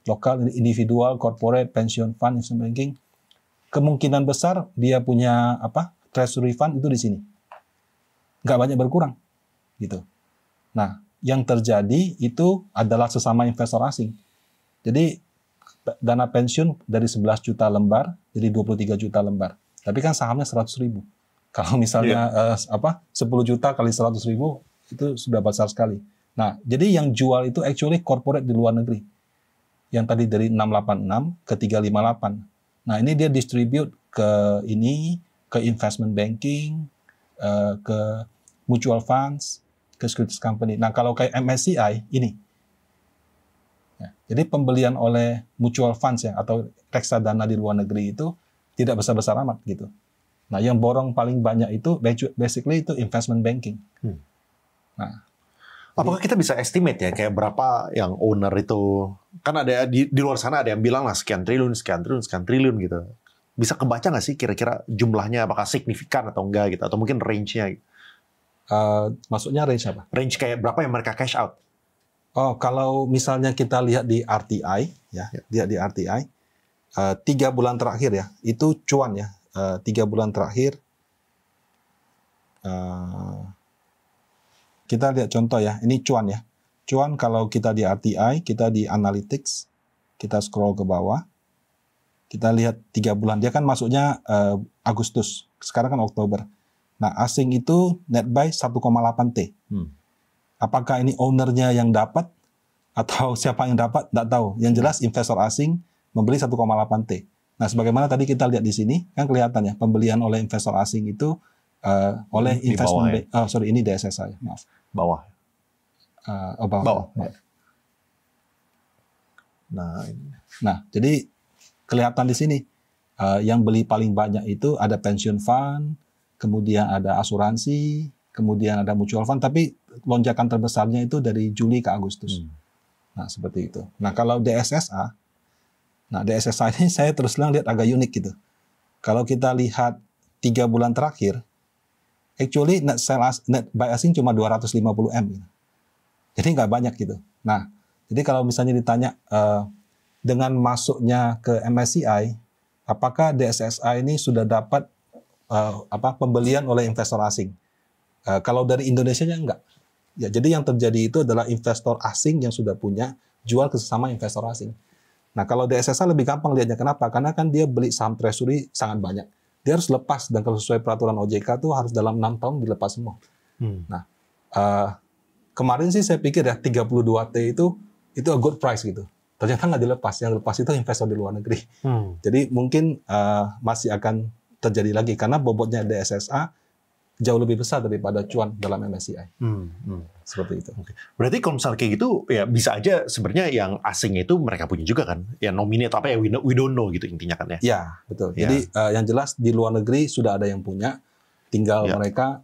Lokal, individual, corporate, pension fund, investment banking, kemungkinan besar dia punya treasury fund itu di sini. Nggak banyak berkurang. Gitu. Nah, yang terjadi itu adalah sesama investor asing. Jadi dana pensiun dari 11 juta lembar jadi 23 juta lembar. Tapi kan sahamnya 100.000. Kalau misalnya 10 juta kali 100.000 itu sudah besar sekali. Nah, jadi yang jual itu actually corporate di luar negeri. Yang tadi dari 686 ke 358. Nah, ini dia distribute ke investment banking, ke mutual funds, ke securities company. Nah, kalau kayak MSCI ini. Ya, jadi pembelian oleh mutual funds ya atau reksadana di luar negeri itu tidak besar-besar amat gitu. Nah, yang borong paling banyak itu basically itu investment banking. Nah, apakah kita bisa estimate ya kayak berapa yang owner itu? Kan ada di luar sana ada yang bilang lah sekian triliun gitu. Bisa kebaca nggak sih kira-kira jumlahnya apakah signifikan atau enggak gitu? Atau mungkin range-nya? Maksudnya range apa? Range kayak berapa yang mereka cash out? Oh, kalau misalnya kita lihat di RTI, ya, lihat di RTI, 3 bulan terakhir ya, itu cuan ya, 3 bulan terakhir, kita lihat contoh ya, ini cuan ya, cuan kalau kita di RTI, kita di Analytics, kita scroll ke bawah, kita lihat 3 bulan, dia kan masuknya Agustus, sekarang kan Oktober. Nah, asing itu net buy 1,8 T. Apakah ini ownernya yang dapat atau siapa yang dapat? Tidak tahu. Yang jelas investor asing membeli 1,8 T. Nah, sebagaimana tadi kita lihat di sini, kan kelihatan ya, pembelian oleh investor asing itu oleh Di bawah investment bank, ini DSSI, maaf. Bawah. Bawah. Nah, jadi kelihatan di sini yang beli paling banyak itu ada pension fund, kemudian ada asuransi, kemudian ada mutual fund, tapi lonjakan terbesarnya itu dari Juli ke Agustus. Nah, seperti itu. Nah, kalau DSSA ini saya terus terang lihat agak unik gitu. Kalau kita lihat 3 bulan terakhir, actually net buy asing cuma 250 M. Gitu. Jadi nggak banyak gitu. Nah, jadi kalau misalnya ditanya dengan masuknya ke MSCI, apakah DSSA ini sudah dapat pembelian oleh investor asing? Kalau dari Indonesia-nya enggak. Ya, jadi yang terjadi itu adalah investor asing yang sudah punya jual ke sesama investor asing. Nah, kalau DSSA lebih gampang lihatnya. Kenapa? Karena kan dia beli saham treasury sangat banyak. Dia harus lepas, dan kalau sesuai peraturan OJK itu harus dalam 6 tahun dilepas semua. Nah, kemarin sih saya pikir ya 32T itu a good price gitu. Ternyata nggak dilepas. Yang lepas itu investor di luar negeri. Jadi mungkin masih akan terjadi lagi karena bobotnya DSSA jauh lebih besar daripada cuan dalam MSCI. Seperti itu. Berarti kalau misalnya kayak gitu, ya bisa aja sebenarnya yang asing itu mereka punya juga kan? Ya nominate atau apa ya, we don't know gitu intinya kan ya? Ya, betul. Ya. Jadi yang jelas di luar negeri sudah ada yang punya, tinggal mereka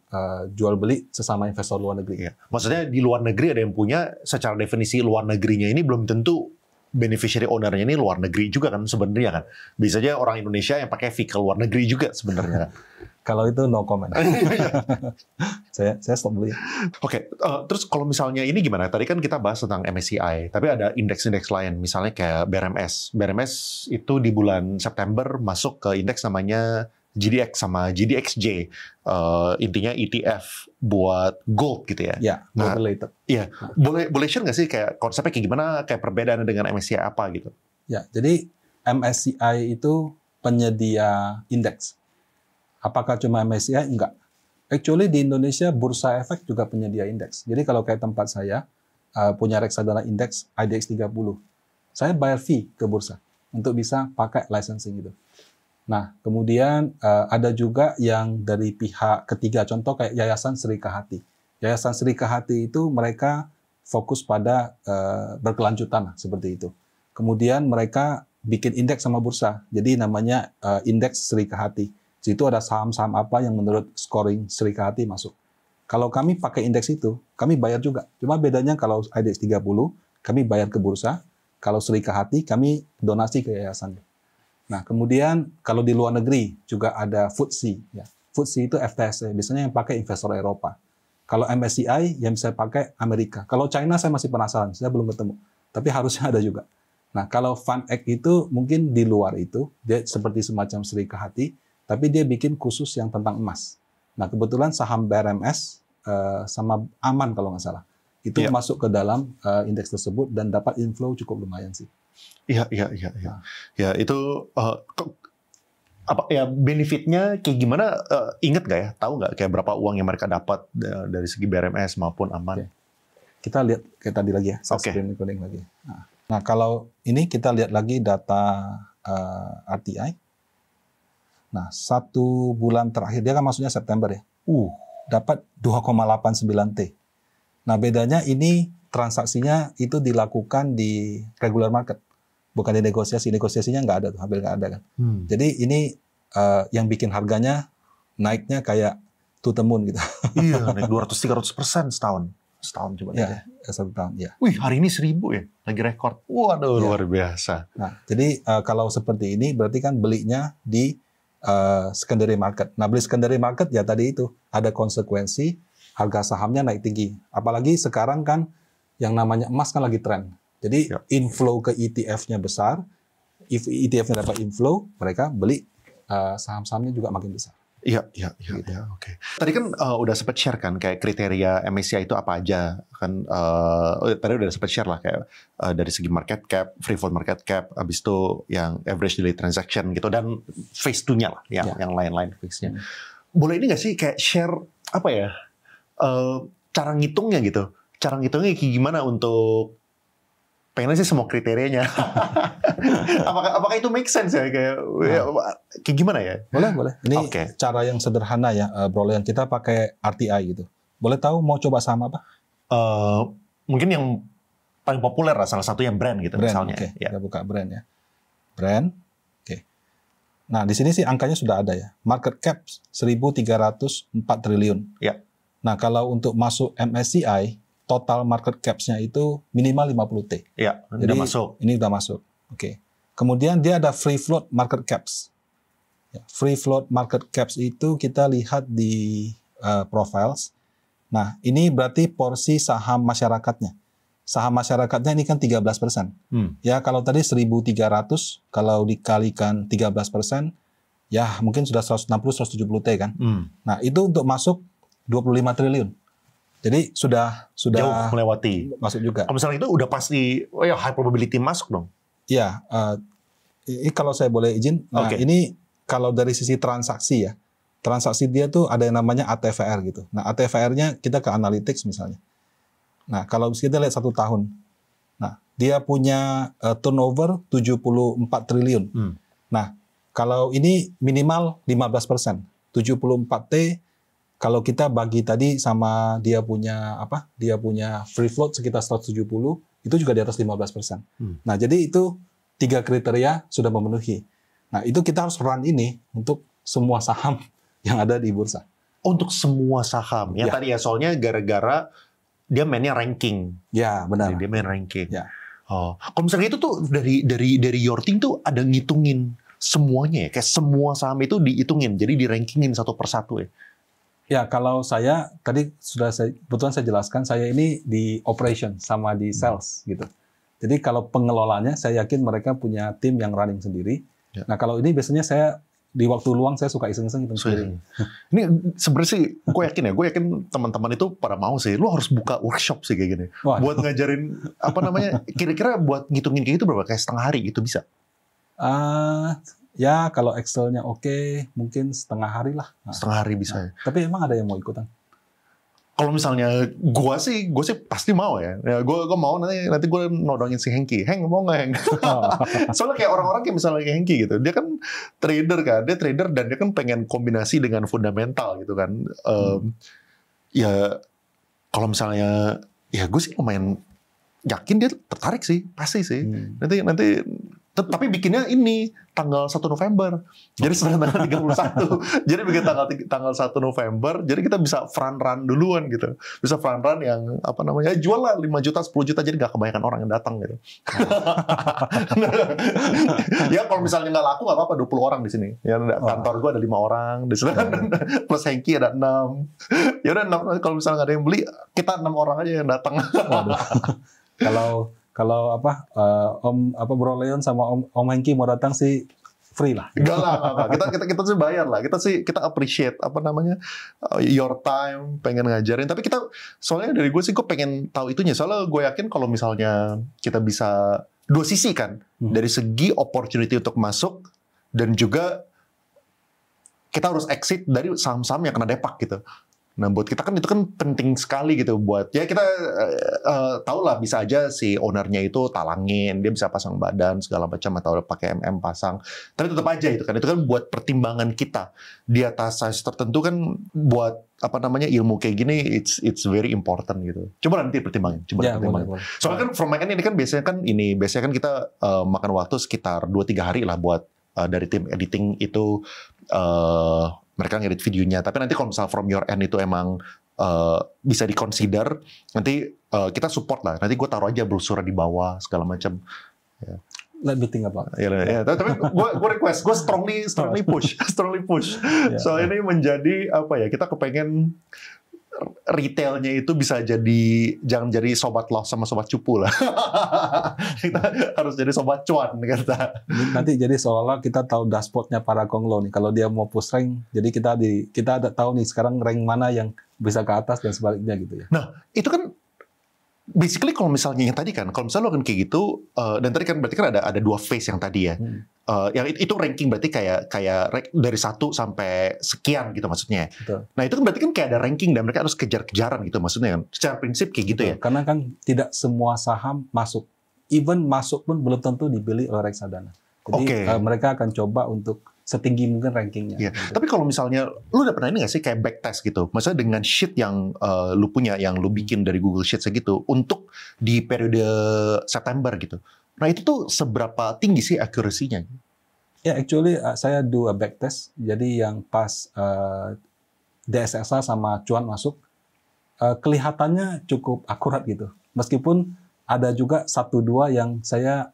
jual beli sesama investor luar negeri. Ya. Maksudnya di luar negeri ada yang punya, secara definisi luar negerinya ini belum tentu beneficiary owner-nya ini luar negeri juga kan sebenarnya kan. Bisa aja orang Indonesia yang pakai vehicle luar negeri juga sebenarnya. Kalau itu no comment. saya stop dulu ya. Oke, terus kalau misalnya ini gimana? Tadi kan kita bahas tentang MSCI, tapi ada indeks-indeks lain, misalnya kayak BRMS. BRMS itu di bulan September masuk ke indeks namanya GDX sama GDXJ. Intinya ETF buat gold gitu ya. Ya, gold related. Iya, boleh share nggak sih kayak konsepnya kayak gimana, kayak perbedaannya dengan MSCI apa gitu? Ya, jadi MSCI itu penyedia indeks. Apakah cuma MSCI? Enggak. Actually di Indonesia Bursa Efek juga penyedia indeks. Jadi kalau kayak tempat saya punya reksadana indeks IDX 30, saya bayar fee ke bursa untuk bisa pakai licensing itu. Nah, kemudian ada juga yang dari pihak ketiga, contoh kayak Yayasan Sri Kahati. Yayasan Sri Kahati itu mereka fokus pada berkelanjutan seperti itu. Kemudian mereka bikin indeks sama bursa. Jadi namanya indeks Sri Kahati. Di situ ada saham-saham apa yang menurut scoring Sri Kahati masuk. Kalau kami pakai indeks itu, kami bayar juga. Cuma bedanya kalau IDX 30, kami bayar ke bursa. Kalau Sri Kahati, kami donasi ke yayasan. Nah, kemudian kalau di luar negeri juga ada FTSE. Ya. FTSE itu FTSE, biasanya yang pakai investor Eropa. Kalau MSCI, yang bisa pakai Amerika. Kalau China saya masih penasaran, saya belum ketemu. Tapi harusnya ada juga. Nah, kalau FundX itu mungkin di luar itu, dia seperti semacam Sri Kahati, tapi dia bikin khusus yang tentang emas. Nah, kebetulan saham BRMS sama Aman kalau nggak salah, itu masuk ke dalam indeks tersebut dan dapat inflow cukup lumayan sih. Iya. Ya, itu apa ya benefitnya kayak gimana? Ingat nggak ya? Tahu nggak kayak berapa uang yang mereka dapat dari segi BRMS maupun Aman? Kita lihat kayak tadi lagi ya, screen recording lagi. Nah, kalau ini kita lihat lagi data RTI. Nah, 1 bulan terakhir, dia kan maksudnya September ya, dapat 2,89 T. Nah, bedanya ini transaksinya itu dilakukan di regular market, bukan di negosiasi. Negosiasinya nggak ada tuh, hampir nggak ada kan. Jadi ini yang bikin harganya naiknya kayak to the moon gitu. Iya, naik 200-300% setahun. Setahun coba ya, 1 tahun ya. Wih, hari ini 1000 ya, lagi rekor. Waduh, luar biasa. Nah, jadi kalau seperti ini berarti kan belinya di secondary market. Nah, beli secondary market ya tadi itu ada konsekuensi harga sahamnya naik tinggi. Apalagi sekarang kan yang namanya emas kan lagi tren. Jadi inflow ke ETF-nya besar. If ETF-nya dapat inflow, mereka beli saham-sahamnya juga makin besar. Iya, oke. Tadi kan udah sempat share kan kayak kriteria MSCI itu apa aja kan? Tadi udah sempat share lah kayak dari segi market cap, free float market cap, habis itu yang average daily transaction gitu dan phase 2-nya lah, yang lain-lain phase-nya. Boleh ini nggak sih kayak share apa ya cara ngitungnya gitu? Cara ngitungnya kayak gimana untuk pengennya sih semua kriterianya. apakah itu make sense ya? Kayak gimana ya? Boleh. Ini cara yang sederhana ya, Bro Leon. Kita pakai RTI gitu. Boleh tahu mau coba saham apa? Mungkin yang paling populer lah, salah satu yang brand gitu misalnya. Oke. Kita buka brand ya. Brand. Oke. Nah, di sini sih angkanya sudah ada ya. Market cap 1.304 triliun. Ya. Nah, kalau untuk masuk MSCI, total market caps-nya itu minimal 50 T. Iya, jadi udah masuk. Ini udah masuk. Oke. Kemudian dia ada free float market caps. Ya, free float market caps itu kita lihat di profiles. Nah, ini berarti porsi saham masyarakatnya. Saham masyarakatnya ini kan 13%. Ya, kalau tadi 1.300, kalau dikalikan 13%, ya mungkin sudah 160-170 T kan. Nah, itu untuk masuk 25 triliun. Jadi sudah jauh melewati masuk juga. Kalau misalnya itu udah pasti, high probability masuk dong. Iya, ini kalau saya boleh izin, ini kalau dari sisi transaksi ya, transaksi dia tuh ada yang namanya ATVR gitu. Nah, ATVR-nya kita ke analytics misalnya. Nah, kalau kita lihat 1 tahun, nah dia punya turnover 74 triliun. Nah, kalau ini minimal 15%, 74 T. Kalau kita bagi tadi sama dia punya Dia punya free float sekitar 170, itu juga di atas 15%. Nah, jadi itu 3 kriteria sudah memenuhi. Nah, itu kita harus run ini untuk semua saham yang ada di bursa. Untuk semua saham. Ya, tadi ya soalnya gara-gara dia mainnya ranking. Ya, benar. Dia main ranking. Ya. Kalau misalnya itu tuh dari your team tuh ada ngitungin semuanya ya, kayak semua saham itu dihitungin, jadi di rankingin satu persatu ya. Ya, kalau saya tadi kebetulan saya jelaskan, saya ini di operation sama di sales gitu. Jadi kalau pengelolanya, saya yakin mereka punya tim yang running sendiri. Ya. Nah, kalau ini biasanya saya di waktu luang saya suka iseng-iseng gitu. Ini sebenarnya sih, gue yakin teman-teman itu pada mau sih. Lu harus buka workshop sih kayak gini. Buat ngajarin kira-kira buat ngitungin kayak gitu berapa? Kayak setengah hari gitu bisa? Ya, kalau Excel-nya oke, mungkin setengah hari lah. Setengah hari bisa ya. Tapi emang ada yang mau ikutan? Kalau misalnya gue sih pasti mau ya. Gue mau nanti gue nodongin si Hengki. Heng, mau nggak Heng? Soalnya kayak orang-orang kayak misalnya kayak Hengki gitu. Dia kan trader kan. Dia trader dan dia kan pengen kombinasi dengan fundamental gitu kan. Ya, kalau misalnya, ya gue sih lumayan yakin dia tertarik sih. Pasti sih. Nanti tapi bikinnya ini tanggal 1 November. Jadi setelah tanggal 31. Jadi bikin tanggal 1 November. Jadi kita bisa front run duluan gitu. Bisa front run yang jual lah 5 juta, 10 juta. Jadi nggak kebanyakan orang yang datang gitu. Ya kalau misalnya nggak laku nggak apa-apa, 20 orang di sini. Ya kantor gue ada 5 orang di sini. Plus Hengki ada 6. Ya udah 6. Kalau misalnya nggak ada yang beli, kita 6 orang aja yang datang. Kalau Bro Leon sama Om Hengki mau datang sih free lah. Enggak lah. Kita sih bayar lah. Kita appreciate your time, pengen ngajarin. Tapi soalnya dari gue sih gue pengen tahu itunya. Soalnya gue yakin kalau misalnya kita bisa dua sisi kan, dari segi opportunity untuk masuk dan juga kita harus exit dari saham-saham yang kena depak gitu. Nah, buat kita kan itu kan penting sekali gitu buat ya kita tahu lah bisa aja si ownernya itu talangin, dia bisa pasang badan segala macam atau pakai pasang. Tapi tetap aja itu kan buat pertimbangan kita di atas size tertentu kan buat ilmu kayak gini it's very important gitu. Coba nanti pertimbangin. Boleh. Soalnya kan from my end ini kan biasanya kan kita makan waktu sekitar 2-3 hari lah buat dari tim editing itu mereka ngedit videonya. Tapi nanti kalau misalnya from your end itu emang bisa di-consider, nanti kita support lah. Nanti gue taruh aja brosur di bawah segala macam. Ya. Let me think about it. Ya. Tapi gue request, gue strongly push. Soalnya ini menjadi kita kepengen retailnya itu bisa jangan jadi sobat loss sama sobat cupu lah. Kita harus jadi sobat cuan kata. Nanti jadi seolah-olah kita tahu dashboardnya para konglo nih. Kalau dia mau push rank, jadi kita ada tahu nih sekarang rank mana yang bisa ke atas dan sebaliknya gitu ya. Nah, itu kan basically kalau misalnya yang tadi kan, kalau misalnya lo kan kayak gitu, dan tadi kan berarti kan ada 2 phase yang tadi ya. Yang itu ranking berarti kayak dari 1 sampai sekian gitu maksudnya. Betul. Nah itu kan berarti kan kayak ada ranking dan mereka harus kejar-kejaran gitu maksudnya kan. Secara prinsip kayak gitu. Betul. Ya. Karena kan tidak semua saham masuk. even masuk pun belum tentu dibeli oleh reksadana. Jadi mereka akan coba untuk setinggi mungkin rankingnya. Iya. Gitu. Tapi kalau misalnya lu udah pernah ini nggak sih kayak backtest gitu, maksudnya dengan sheet yang lu punya, yang lu bikin dari Google Sheets gitu untuk di periode September gitu. Nah itu tuh seberapa tinggi sih accuracy-nya? Ya, actually saya do a backtest. Jadi yang pas DSSA sama cuan masuk, kelihatannya cukup akurat gitu. Meskipun ada juga 1-2 yang saya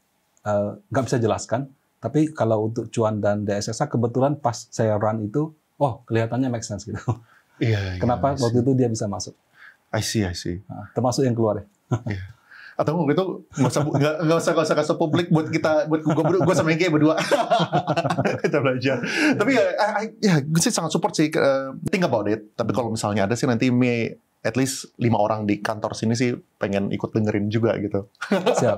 nggak bisa jelaskan. Tapi kalau untuk cuan dan DSSA kebetulan pas saya run itu, kelihatannya make sense gitu. Iya. Kenapa waktu itu dia bisa masuk? I see. Nah, termasuk yang keluar ya. Iya. Atau gitu nggak usah kasih publik buat kita, buat gue sama Ege berdua kita belajar. Tapi ya gue sih sangat support sih. Think about it. Tapi kalau misalnya ada sih nanti at least 5 orang di kantor sini sih pengen ikut dengerin juga gitu. Siap.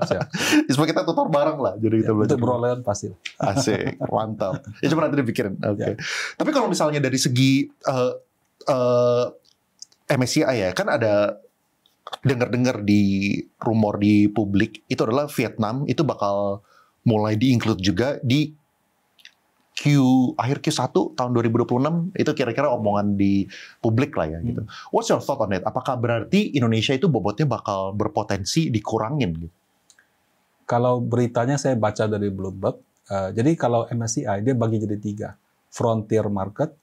Supaya kita tutor bareng lah. Jadi kita belajar. Untuk berolehan pasti. Asik, mantap. Ya cuma nanti dipikirin. Oke. Tapi kalau misalnya dari segi MSCI ya, kan ada dengar-dengar di rumor di publik itu adalah Vietnam itu bakal mulai di-include juga di akhir Q1 tahun 2026, itu kira-kira omongan di publik lah ya gitu. What's your thought on it? Apakah berarti Indonesia itu bobotnya bakal berpotensi dikurangin gitu? Kalau beritanya saya baca dari Bloomberg, jadi kalau MSCI dia bagi jadi 3, frontier market,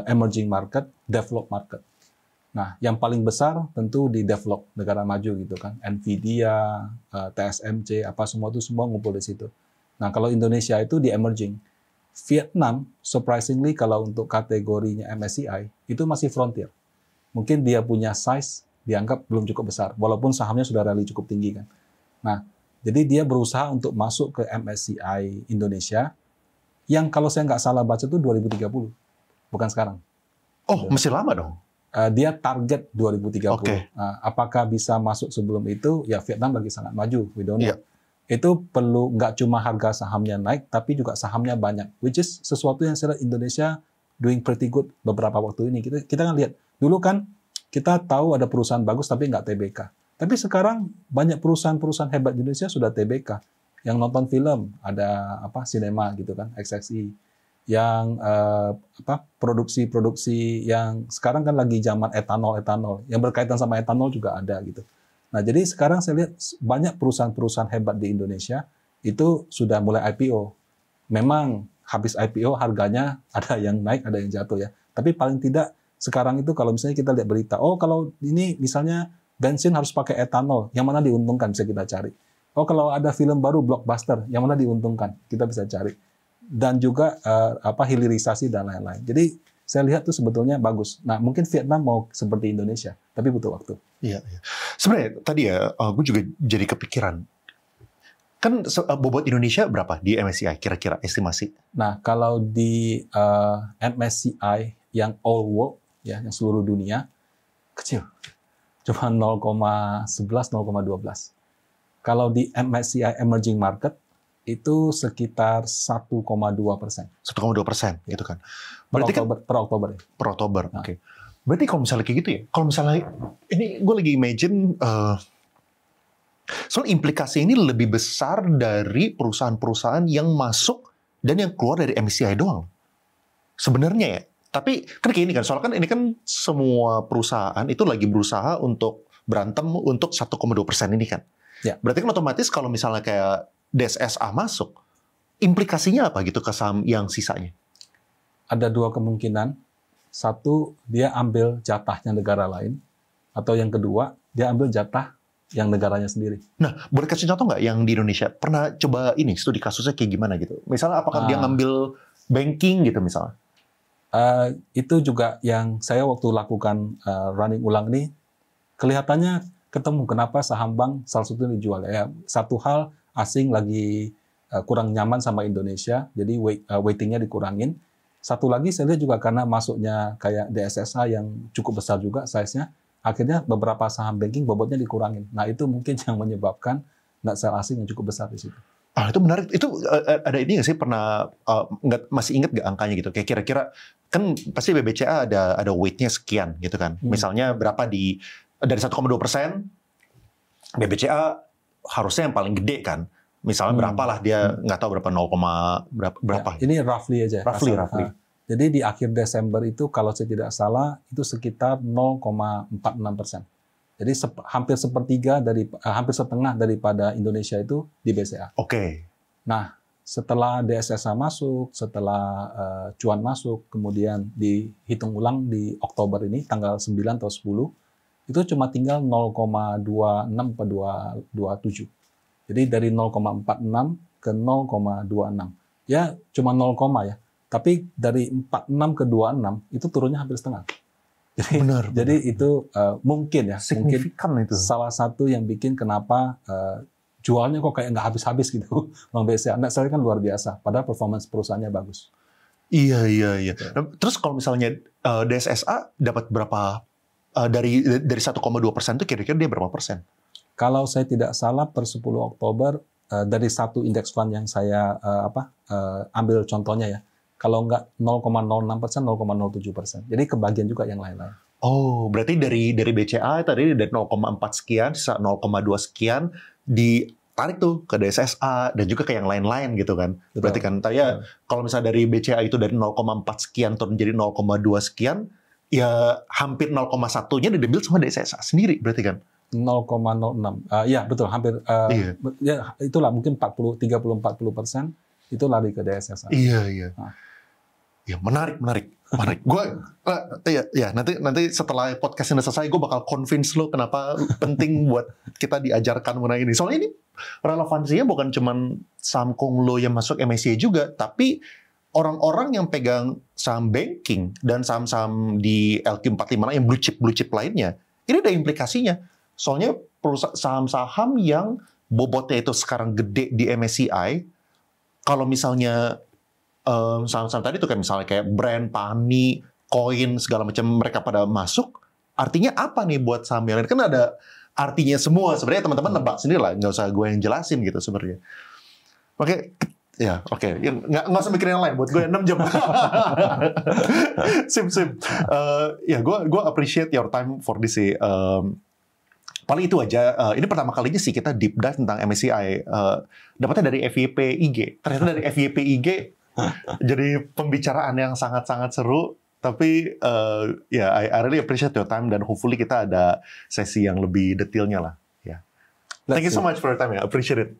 emerging market, developed market. Nah, yang paling besar tentu di develop, negara maju gitu kan. Nvidia, TSMC, apa semua itu semua ngumpul di situ. Nah, kalau Indonesia itu di emerging. Vietnam, surprisingly kalau untuk kategorinya MSCI, itu masih frontier. Mungkin dia punya size, dianggap belum cukup besar, walaupun sahamnya sudah rally cukup tinggi kan. Nah, jadi dia berusaha untuk masuk ke MSCI Indonesia, yang kalau saya nggak salah baca itu 2030, bukan sekarang. Oh, masih lama dong? Dia target 2030. Okay. Apakah bisa masuk sebelum itu? Ya Vietnam lagi sangat maju, we don't know. Yeah. Itu perlu nggak cuma harga sahamnya naik, tapi juga sahamnya banyak. Which is sesuatu yang saya lihat Indonesia doing pretty good beberapa waktu ini. Kita kan lihat, dulu kan kita tahu ada perusahaan bagus tapi nggak TBK. Tapi sekarang banyak perusahaan-perusahaan hebat di Indonesia sudah TBK. Yang nonton film, ada sinema gitu kan, XXI. Yang produksi-produksi yang sekarang kan lagi zaman etanol, yang berkaitan sama etanol juga ada gitu. Nah, jadi sekarang saya lihat banyak perusahaan-perusahaan hebat di Indonesia itu sudah mulai IPO. Memang habis IPO harganya ada yang naik, ada yang jatuh ya. Tapi paling tidak sekarang itu kalau misalnya kita lihat berita, kalau ini misalnya bensin harus pakai etanol, yang mana diuntungkan bisa kita cari. Kalau ada film baru blockbuster, yang mana diuntungkan, kita bisa cari. Dan juga hilirisasi dan lain-lain. Jadi saya lihat tuh sebetulnya bagus. Nah, mungkin Vietnam mau seperti Indonesia, tapi butuh waktu. Iya. Sebenarnya tadi ya, gue juga jadi kepikiran. Kan bobot Indonesia berapa di MSCI kira-kira estimasi? Nah, kalau di MSCI yang all world, ya, yang seluruh dunia, kecil. Cuma 0,11, 0,12. Kalau di MSCI emerging market, itu sekitar 1,2%. 1,2% gitu kan. Berarti per Oktober. Per Oktober, nah. Oke. Berarti kalau misalnya kayak gitu ya, kalau misalnya ini gue lagi imagine soal implikasi ini lebih besar dari perusahaan-perusahaan yang masuk dan yang keluar dari MSCI doang. Sebenarnya ya. Tapi kan kayak ini kan, soalnya kan ini kan semua perusahaan itu lagi berusaha untuk berantem untuk 1,2% ini kan. Ya. Berarti kan otomatis kalau misalnya kayak DSSA masuk, implikasinya apa gitu ke saham yang sisanya? Ada 2 kemungkinan. Satu, dia ambil jatahnya negara lain. Atau yang kedua, dia ambil jatah yang negaranya sendiri. Nah, boleh kasih contoh nggak yang di Indonesia? Pernah coba ini, studi kasusnya kayak gimana gitu? Misalnya apakah dia ngambil banking gitu misalnya? Itu juga yang saya waktu lakukan running ulang ini, kelihatannya ketemu kenapa saham bank salah satu dijual. Ya, satu hal, asing lagi kurang nyaman sama Indonesia, jadi weightingnya dikurangin. Satu lagi saya lihat juga karena masuknya kayak DSSA yang cukup besar juga size-nya, akhirnya beberapa saham banking bobotnya dikurangin. Nah itu mungkin yang menyebabkan net sell asing yang cukup besar di situ. Itu menarik. Itu ada ini nggak sih pernah masih ingat nggak angkanya gitu? Kayak kira-kira kan pasti BBCA ada weight-nya sekian gitu kan. Misalnya berapa dari 1,2%, BBCA harusnya yang paling gede kan. Misalnya berapa lah dia, nggak tahu berapa, 0, berapa. Ya, ini roughly aja. Roughly. Jadi di akhir Desember itu kalau saya tidak salah itu sekitar 0,46%. Jadi hampir sepertiga hampir setengah daripada Indonesia itu di BCA. Oke. Nah, setelah DSSA masuk, setelah cuan masuk, kemudian dihitung ulang di Oktober ini, tanggal 9 atau 10, itu cuma tinggal 0,26 atau 27. Jadi dari 0,46 ke 0,26. Ya, cuma 0, ya. Tapi dari 46 ke 26, itu turunnya hampir setengah. Jadi, Benar. Jadi itu mungkin ya. Signifikan mungkin itu. Salah satu yang bikin kenapa jualnya kok kayak nggak habis-habis gitu, Bang BCA. Nah, saya kan luar biasa, padahal performance perusahaannya bagus. Iya. Nah, terus kalau misalnya DSSA dapat berapa, dari 1,2% itu kira-kira dia berapa persen? Kalau saya tidak salah, per 10 Oktober, dari satu indeks fund yang saya ambil contohnya ya, kalau nggak 0,06%, 0,07%. Jadi kebagian juga yang lain-lain. Oh, berarti dari BCA tadi dari 0,4 sekian, sisa 0,2 sekian, ditarik tuh ke DSSA dan juga ke yang lain-lain gitu kan. Betul. Berarti kan kalau misalnya dari BCA itu dari 0,4 sekian turun jadi 0,2 sekian, ya hampir 0,1-nya diambil sama DSSA sendiri berarti kan. 0,06. Ya, betul, hampir Iya. ya itulah mungkin 30-40% itu lari ke DSSA. Iya. Nah. Ya, menarik. Gue, nanti setelah podcast ini selesai, gue bakal convince lo kenapa penting buat kita diajarkan mengenai ini. Soalnya ini relevansinya bukan cuman saham Konglo yang masuk MSCI juga, tapi orang-orang yang pegang saham banking dan saham-saham di LQ45 yang blue chip lainnya, ini ada implikasinya. Soalnya saham-saham yang bobotnya itu sekarang gede di MSCI, kalau misalnya saham-saham tadi tuh kayak misalnya kayak brand, Pani, Koin, segala macam mereka pada masuk, artinya apa nih buat saham yang lain? Kan ada artinya semua. Sebenarnya teman-teman nebak sendiri lah, nggak usah gue yang jelasin gitu sebenarnya. Oke. Nggak usah mikirin yang lain. Buat gue 6 jam. Sip. Gue appreciate your time for this sih. Paling itu aja. Ini pertama kalinya sih kita deep dive tentang MSCI. Dapatnya dari FYP IG. Ternyata dari FYP IG jadi pembicaraan yang sangat-sangat seru. Tapi I really appreciate your time dan hopefully kita ada sesi yang lebih detailnya lah. Thank you so much for your time ya. Appreciate it.